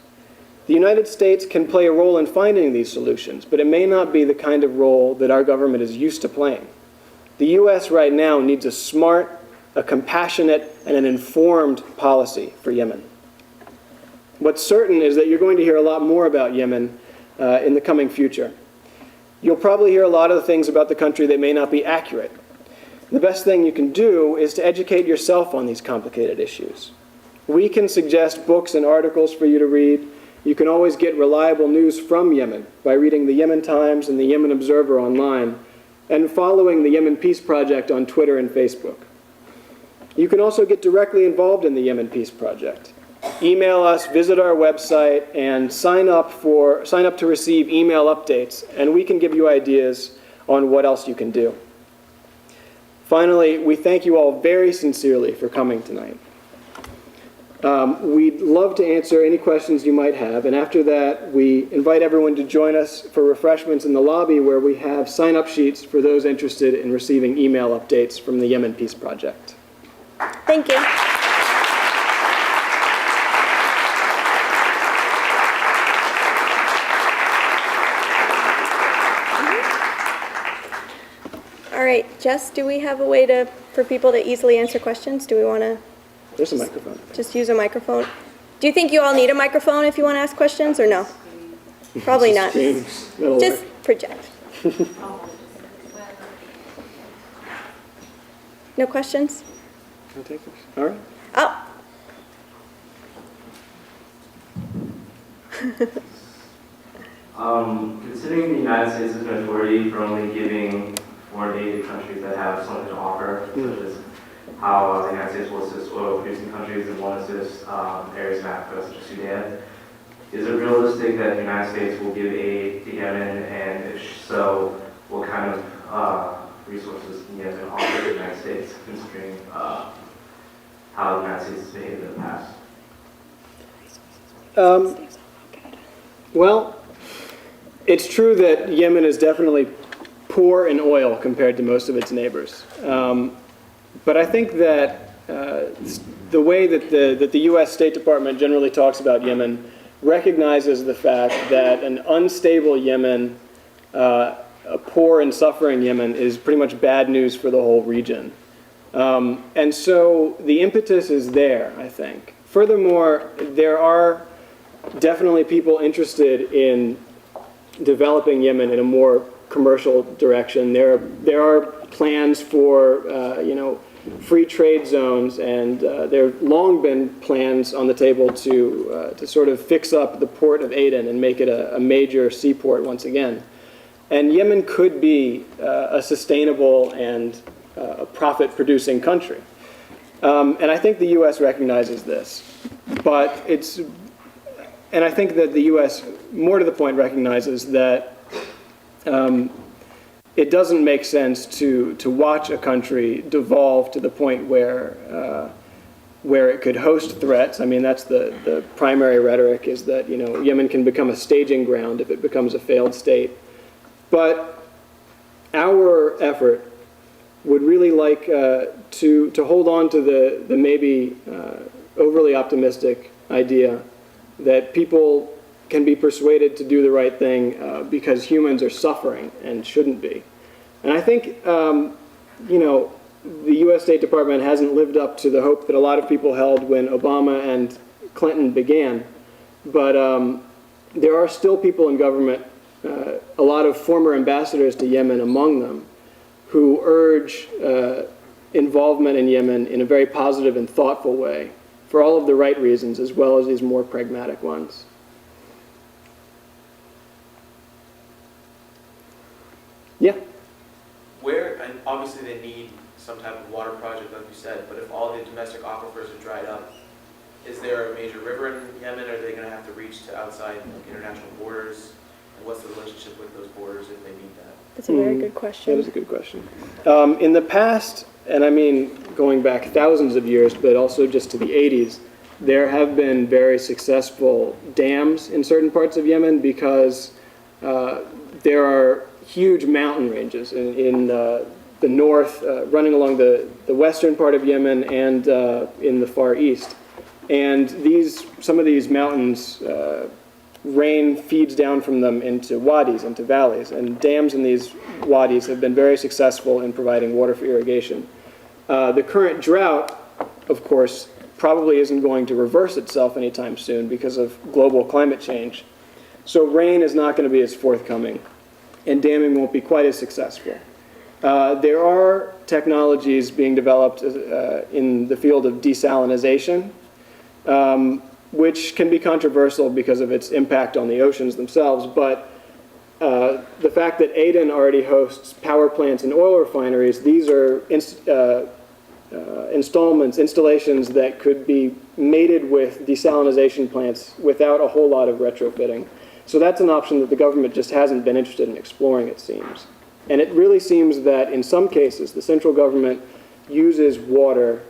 The United States can play a role in finding these solutions, but it may not be the kind of role that our government is used to playing. The U.S. right now needs a smart, a compassionate, and an informed policy for Yemen. What's certain is that you're going to hear a lot more about Yemen in the coming future. You'll probably hear a lot of the things about the country that may not be accurate. The best thing you can do is to educate yourself on these complicated issues. We can suggest books and articles for you to read. You can always get reliable news from Yemen by reading the Yemen Times and the Yemen Observer online and following the Yemen Peace Project on Twitter and Facebook. You can also get directly involved in the Yemen Peace Project. Email us, visit our website, and sign up to receive email updates, and we can give you ideas on what else you can do. Finally, we thank you all very sincerely for coming tonight. We'd love to answer any questions you might have, and after that, we invite everyone to join us for refreshments in the lobby where we have sign-up sheets for those interested in receiving email updates from the Yemen Peace Project. Thank you. All right, Jess, do we have a way for people to easily answer questions? Do we want to? There's a microphone. Just use a microphone. Do you think you all need a microphone if you want to ask questions, or no? Probably not. Just project. No questions? I'll take this. All right. Oh. Considering the United States is notoriety for only giving more native countries that have something to offer, such as how the United States will assist oil-producing countries and won't assist areas in Africa, such as Sudan. Is it realistic that the United States will give aid to Yemen, and if so, what kind of resources can Yemen offer to the United States, considering how the United States has behaved in the past? Well, it's true that Yemen is definitely poor in oil compared to most of its neighbors. But I think that the way that the U.S. State Department generally talks about Yemen recognizes the fact that an unstable Yemen, a poor and suffering Yemen, is pretty much bad news for the whole region. And so the impetus is there, I think. Furthermore, there are definitely people interested in developing Yemen in a more commercial direction. There are plans for free trade zones, and there have long been plans on the table to sort of fix up the port of Aden and make it a major seaport once again. And Yemen could be a sustainable and a profit-producing country. And I think the U.S. recognizes this. And I think that the U.S., more to the point, recognizes that it doesn't make sense to watch a country devolve to the point where it could host threats. I mean, that's the primary rhetoric, is that Yemen can become a staging ground if it becomes a failed state. But our effort would really like to hold on to the maybe overly optimistic idea that people can be persuaded to do the right thing because humans are suffering and shouldn't be. And I think, the U.S. State Department hasn't lived up to the hope that a lot of people held when Obama and Clinton began. But there are still people in government, a lot of former ambassadors to Yemen among them, who urge involvement in Yemen in a very positive and thoughtful way, for all of the right reasons, as well as these more pragmatic ones. Yeah? And obviously they need some type of water project, like you said, but if all the domestic aquifers are dried up, is there a major river in Yemen? Are they going to have to reach to outside international borders? And what's the relationship with those borders if they meet that? That's a very good question. That is a good question. In the past, and I mean going back thousands of years, but also just to the 80s, there have been very successful dams in certain parts of Yemen because there are huge mountain ranges in the north, running along the western part of Yemen and in the Far East. And some of these mountains, rain feeds down from them into wadis, into valleys, and dams in these wadis have been very successful in providing water for irrigation. The current drought, of course, probably isn't going to reverse itself anytime soon because of global climate change. So rain is not going to be as forthcoming, and damming won't be quite as successful. There are technologies being developed in the field of desalinization, which can be controversial because of its impact on the oceans themselves, but the fact that Aden already hosts power plants and oil refineries, these are installations that could be mated with desalinization plants without a whole lot of retrofitting. So that's an option that the government just hasn't been interested in exploring, it seems. And it really seems that in some cases, the central government uses water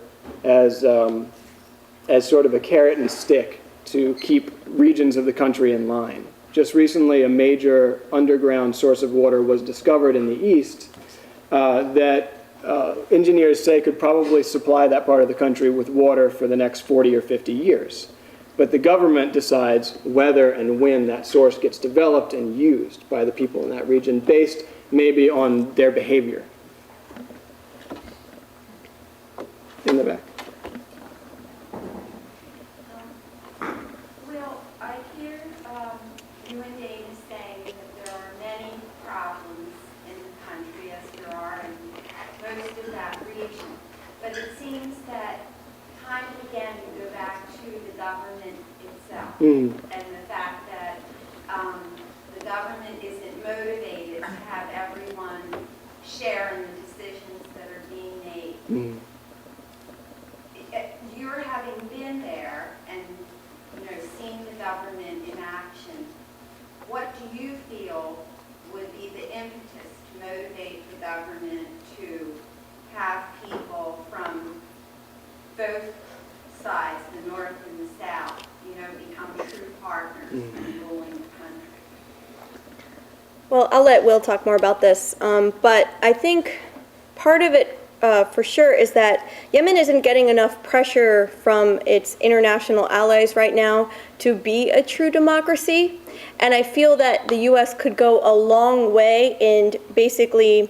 as sort of a carrot and stick to keep regions of the country in line. Just recently, a major underground source of water was discovered in the east that engineers say could probably supply that part of the country with water for the next 40 or 50 years. But the government decides whether and when that source gets developed and used by the people in that region, based maybe on their behavior. In the back. Well, I hear you and Dave saying that there are many problems in the country, as there are in most of that region. But it seems that time and again you go back to the government itself and the fact that the government isn't motivated to have everyone share in the decisions that are being made. Mm. You're having been there and seen the government in action, what do you feel would be the impetus to motivate the government to have people from both sides, the North and the South, become true partners in ruling the country? Well, I'll let Will talk more about this, but I think part of it for sure is that Yemen isn't getting enough pressure from its international allies right now to be a true democracy, and I feel that the U.S. could go a long way in basically,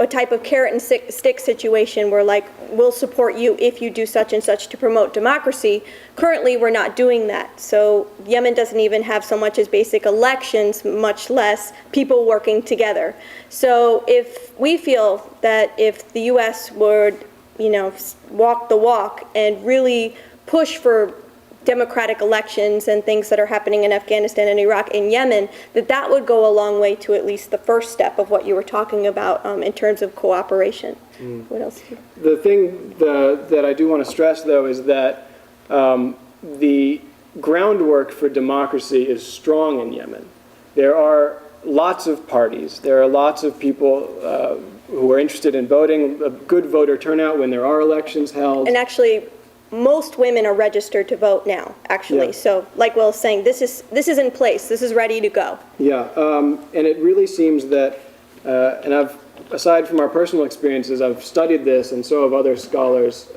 a type of carrot and stick situation where, like, we'll support you if you do such and such to promote democracy. Currently, we're not doing that. So Yemen doesn't even have so much as basic elections, much less people working together. So if we feel that if the U.S. would, walk the walk and really push for democratic elections and things that are happening in Afghanistan and Iraq and Yemen, that would go a long way to at least the first step of what you were talking about in terms of cooperation. What else? The thing that I do want to stress, though, is that the groundwork for democracy is strong in Yemen. There are lots of parties. There are lots of people who are interested in voting, a good voter turnout when there are elections held. And actually, most women are registered to vote now, actually. Yeah. So, like Will's saying, this is in place. This is ready to go. Yeah, and it really seems that, and aside from our personal experiences, I've studied this, and so have other scholars,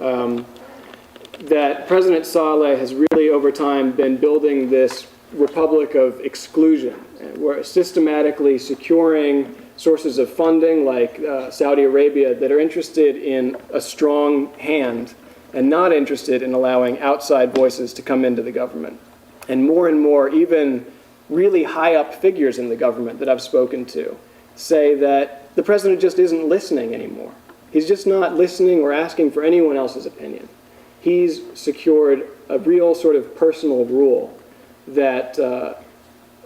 that President Saleh has really, over time, been building this republic of exclusion, where systematically securing sources of funding, like Saudi Arabia, that are interested in a strong hand and not interested in allowing outside voices to come into the government. And more, even really high up figures in the government that I've spoken to say that the president just isn't listening anymore. He's just not listening or asking for anyone else's opinion. He's secured a real sort of personal rule that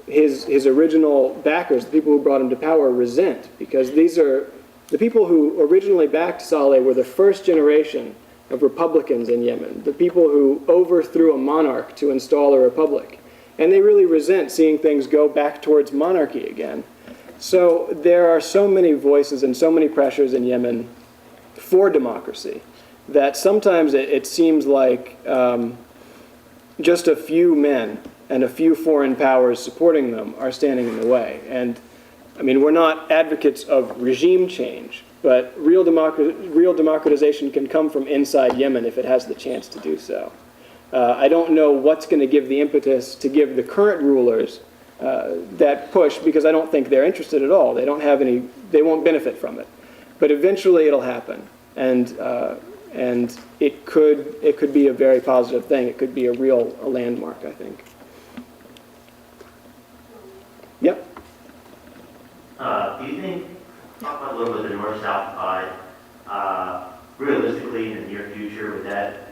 his original backers, the people who brought him to power, resent, because these are the people who originally backed Saleh were the first generation of Republicans in Yemen, the people who overthrew a monarch to install a republic. And they really resent seeing things go back towards monarchy again. So there are so many voices and so many pressures in Yemen for democracy that sometimes it seems like just a few men and a few foreign powers supporting them are standing in the way. And I mean, we're not advocates of regime change, but real democratization can come from inside Yemen if it has the chance to do so. I don't know what's going to give the impetus to give the current rulers that push, because I don't think they're interested at all. They won't benefit from it. But eventually it'll happen. And it could be a very positive thing. It could be a landmark, I think. Yep. Do you think, talk about a little bit of the North-South divide, realistically in the near future, would that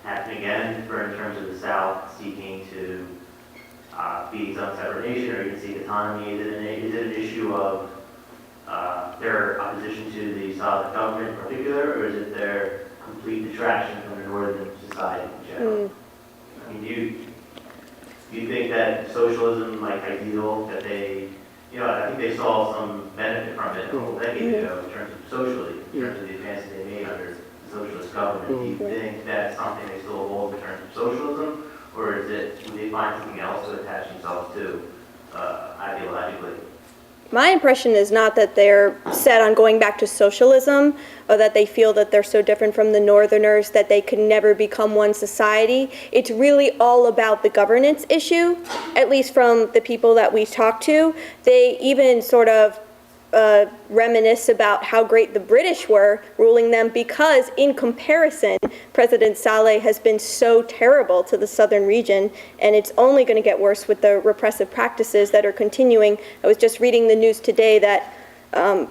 happen again in terms of the South seeking to be its own separate nation, or even seek autonomy? Is it an issue of their opposition to the Saleh government in particular, or is it their complete detraction from the northern society in general? I mean, do you think that socialism, like ideal, that they, I think they saw some benefit from it a couple decades ago in terms of socially, in terms of the advances they made under the socialist government. Do you think that's something they still hold in terms of socialism, or would they find something else to attach themselves to ideologically? My impression is not that they're set on going back to socialism, or that they feel that they're so different from the Northerners that they could never become one society. It's really all about the governance issue, at least from the people that we talk to. They even sort of reminisce about how great the British were ruling them, because in comparison, President Saleh has been so terrible to the southern region, and it's only going to get worse with the repressive practices that are continuing. I was just reading the news today that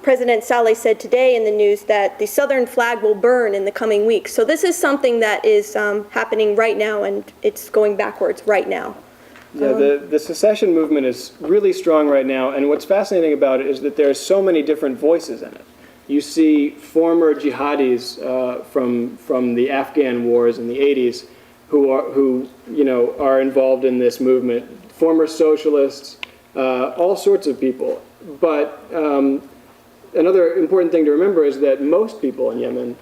President Saleh said today in the news that the southern flag will burn in the coming weeks. So this is something that is happening right now, and it's going backwards right now. Yeah, the secession movement is really strong right now, and what's fascinating about it is that there are so many different voices in it. You see former jihadis from the Afghan wars in the 80s who are involved in this movement, former socialists, all sorts of people. But another important thing to remember is that most people in Yemen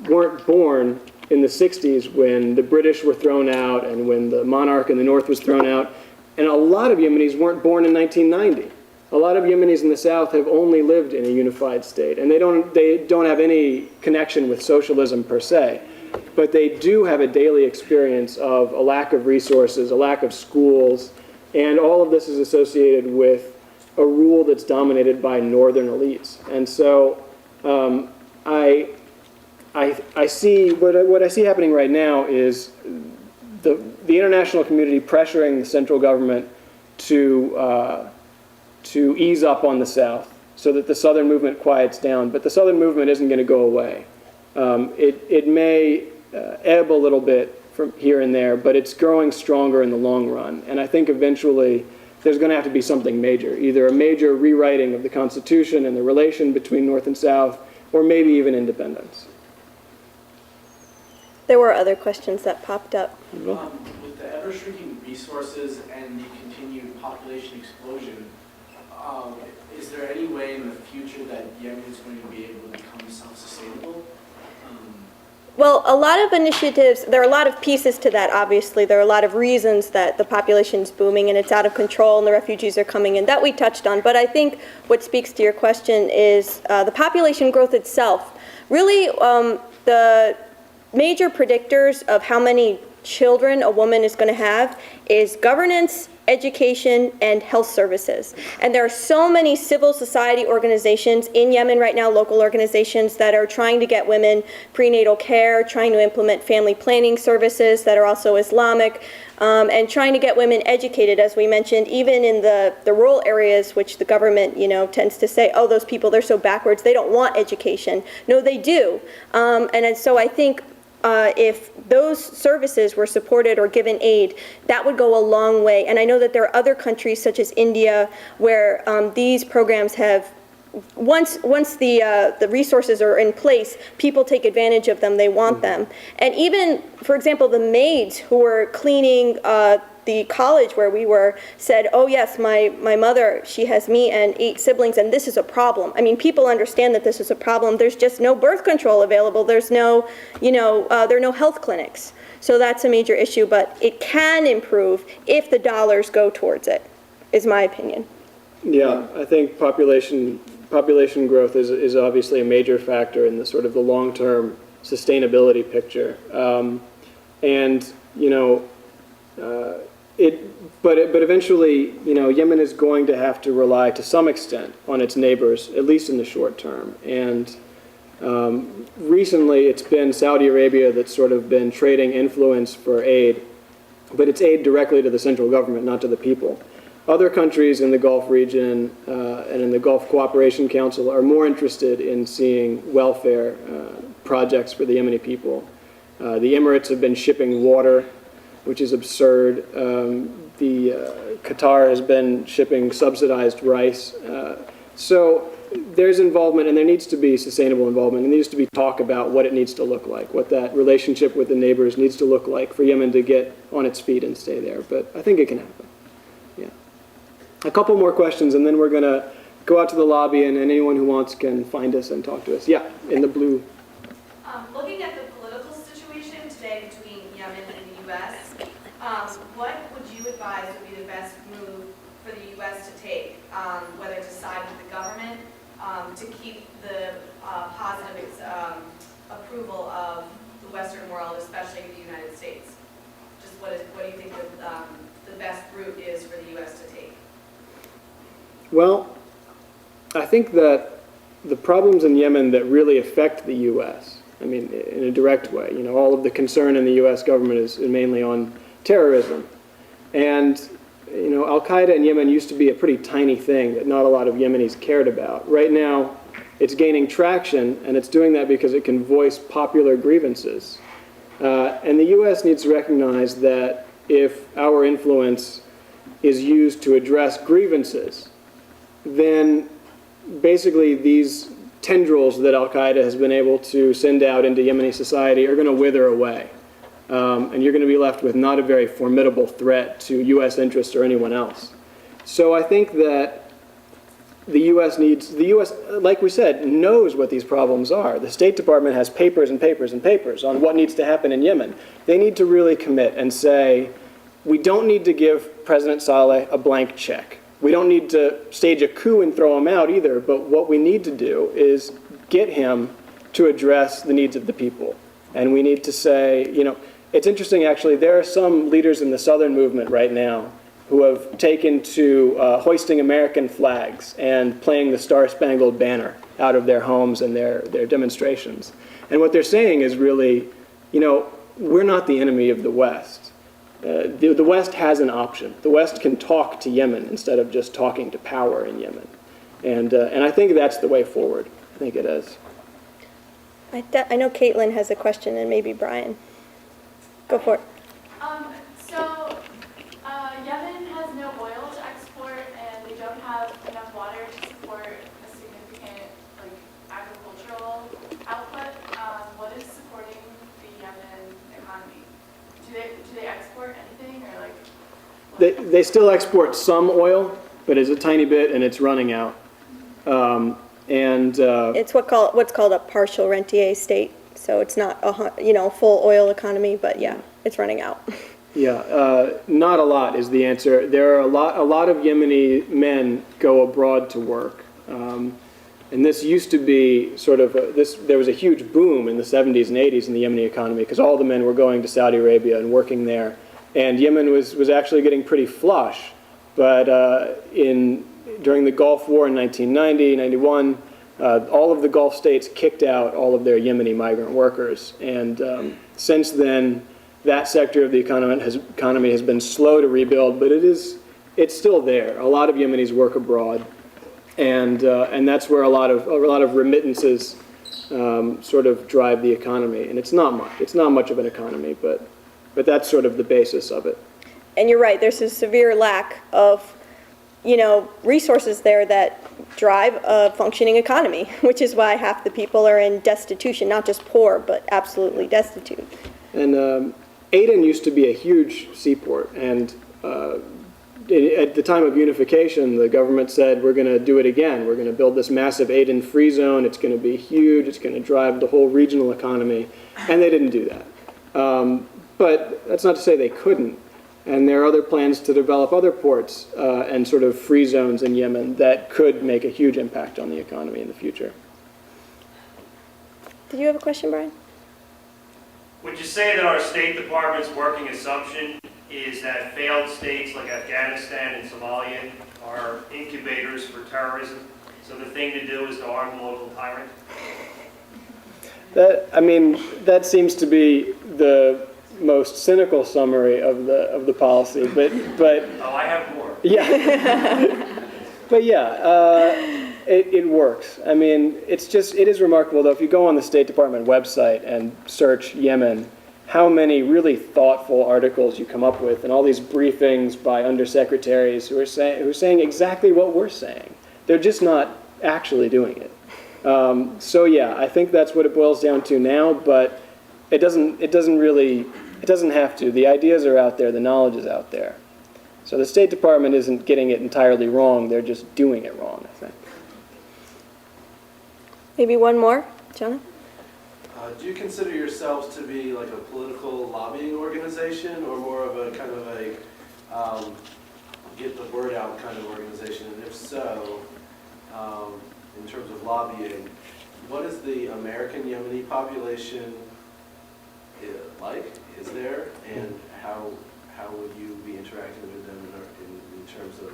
weren't born in the 60s when the British were thrown out and when the monarch in the north was thrown out. And a lot of Yemenis weren't born in 1990. A lot of Yemenis in the south have only lived in a unified state, and they don't have any connection with socialism per se. But they do have a daily experience of a lack of resources, a lack of schools, and all of this is associated with a rule that's dominated by northern elites. And so I see what I see happening right now is the international community pressuring the central government to ease up on the South so that the Southern movement quiets down. But the Southern movement isn't going to go away. It may ebb a little bit from here and there, but it's growing stronger in the long run. And I think eventually there's going to have to be something major, either a major rewriting of the Constitution and the relation between North and South, or maybe even independence. There were other questions that popped up. With the ever-shrinking resources and the continued population explosion, is there any way in the future that Yemen is going to be able to become self-sustainable? Well, a lot of initiatives, there are a lot of pieces to that, obviously. There are a lot of reasons that the population's booming and it's out of control and the refugees are coming in. That we touched on. But I think what speaks to your question is the population growth itself. Really, the major predictors of how many children a woman is going to have is governance, education, and health services. And there are so many civil society organizations in Yemen right now, local organizations that are trying to get women prenatal care, trying to implement family planning services that are also Islamic, and trying to get women educated, as we mentioned, even in the rural areas, which the government, tends to say, oh, those people, they're so backwards, they don't want education. No, they do. And so I think if those services were supported or given aid, that would go a long way. And I know that there are other countries, such as India, where these programs have, once the resources are in place, people take advantage of them, they want them. And even, for example, the maids who were cleaning the college where we were said, oh yes, my mother, she has me and 8 siblings, and this is a problem. I mean, people understand that this is a problem. There's just no birth control available. There's no, there are no health clinics. So that's a major issue, but it can improve if the dollars go towards it, is my opinion. Yeah, I think population growth is obviously a major factor in the sort of the long-term sustainability picture. But eventually, Yemen is going to have to rely to some extent on its neighbors, at least in the short term. And recently, it's been Saudi Arabia that's sort of been trading influence for aid, but it's aid directly to the central government, not to the people. Other countries in the Gulf region and in the Gulf Cooperation Council are more interested in seeing welfare projects for the Yemeni people. The Emirates have been shipping water, which is absurd. Qatar has been shipping subsidized rice. So there's involvement, and there needs to be sustainable involvement. And there needs to be talk about what it needs to look like, what that relationship with the neighbors needs to look like for Yemen to get on its feet and stay there. But I think it can happen. Yeah. A couple more questions, and then we're going to go out to the lobby, and anyone who wants can find us and talk to us. Yeah, in the blue. Looking at the political situation today between Yemen and the U.S., what would you advise would be the best move for the U.S. to take, whether to side with the government, to keep the positive approval of the Western world, especially the United States? Just what do you think the best route is for the U.S. to take? Well, I think that the problems in Yemen that really affect the U.S., I mean, in a direct way, all of the concern in the U.S. government is mainly on terrorism. And, al-Qaeda in Yemen used to be a pretty tiny thing that not a lot of Yemenis cared about. Right now, it's gaining traction, and it's doing that because it can voice popular grievances. And the U.S. needs to recognize that if our influence is used to address grievances, then basically these tendrils that al-Qaeda has been able to send out into Yemeni society are going to wither away. And you're going to be left with not a very formidable threat to U.S. interests or anyone else. So I think that the U.S., like we said, knows what these problems are. The State Department has papers and papers and papers on what needs to happen in Yemen. They need to really commit and say, we don't need to give President Saleh a blank check. We don't need to stage a coup and throw him out either, but what we need to do is get him to address the needs of the people. And we need to say, you know, it's interesting actually, there are some leaders in the Southern movement right now who have taken to hoisting American flags and playing the Star-Spangled Banner out of their homes and their demonstrations. And what they're saying is really, you know, we're not the enemy of the West. The West has an option. The West can talk to Yemen instead of just talking to power in Yemen. And I think that's the way forward. I think it is. I know Caitlin has a question, and maybe Brian. Go for it. Yemen has no oil to export, and they don't have enough water to support a significant agricultural output. What is supporting the Yemen economy? Do they export anything, or They still export some oil, but it's a tiny bit, and it's running out. It's what's called a partial rentier state, so it's not a full oil economy, but yeah, it's running out. Yeah, not a lot is the answer. There are a lot of Yemeni men go abroad to work. And this used to be sort of, there was a huge boom in the 70s and 80s in the Yemeni economy because all the men were going to Saudi Arabia and working there. And Yemen was actually getting pretty flush. But during the Gulf War in 1990, 91, all of the Gulf states kicked out all of their Yemeni migrant workers. And since then, that sector of the economy has been slow to rebuild, but it's still there. A lot of Yemenis work abroad, and that's where a lot of remittances sort of drive the economy. And it's not much. It's not much of an economy, but that's sort of the basis of it. And you're right. There's a severe lack of resources there that drive a functioning economy, which is why half the people are in destitution, not just poor, but absolutely destitute. And Aden used to be a huge seaport, and at the time of unification, the government said, we're going to do it again. We're going to build this massive Aden free zone. It's going to be huge. It's going to drive the whole regional economy, and they didn't do that. But that's not to say they couldn't. And there are other plans to develop other ports and sort of free zones in Yemen that could make a huge impact on the economy in the future. Did you have a question, Brian? Would you say that our State Department's working assumption is that failed states like Afghanistan and Somalia are incubators for terrorism? So the thing to do is to arm the local tyrant? That seems to be the most cynical summary of the policy, but Oh, I have more. Yeah. But yeah, it works. I mean, it is remarkable though, if you go on the State Department website and search Yemen, how many really thoughtful articles you come up with, and all these briefings by undersecretaries who are saying exactly what we're saying. They're just not actually doing it. So yeah, I think that's what it boils down to now, but it doesn't have to. The ideas are out there, the knowledge is out there. So the State Department isn't getting it entirely wrong, they're just doing it wrong, I think. Maybe one more, Jonah? Do you consider yourselves to be like a political lobbying organization, or more of a kind of a get the word out kind of organization? And if so, in terms of lobbying, what is the American Yemeni population like? Is there? And how would you be interacting with them in terms of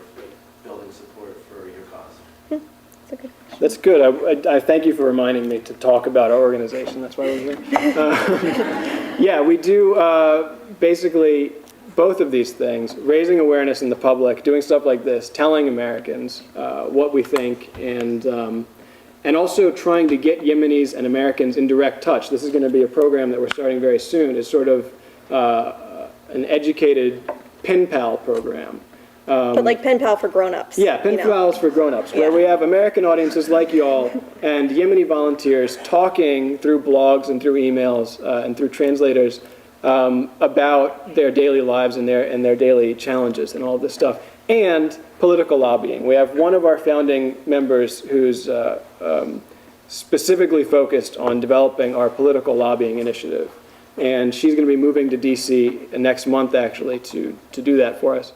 building support for your cause? That's a good question. That's good. I thank you for reminding me to talk about our organization. That's why we're here. Yeah, we do basically both of these things, raising awareness in the public, doing stuff like this, telling Americans what we think, and also trying to get Yemenis and Americans in direct touch. This is going to be a program that we're starting very soon, is sort of an educated pen pal program. But like pen pal for grown-ups. Yeah, pen pals for grown-ups, where we have American audiences like y'all and Yemeni volunteers talking through blogs and through emails and through translators about their daily lives and their daily challenges and all of this stuff, and political lobbying. We have one of our founding members who's specifically focused on developing our political lobbying initiative, and she's going to be moving to DC next month, actually, to do that for us.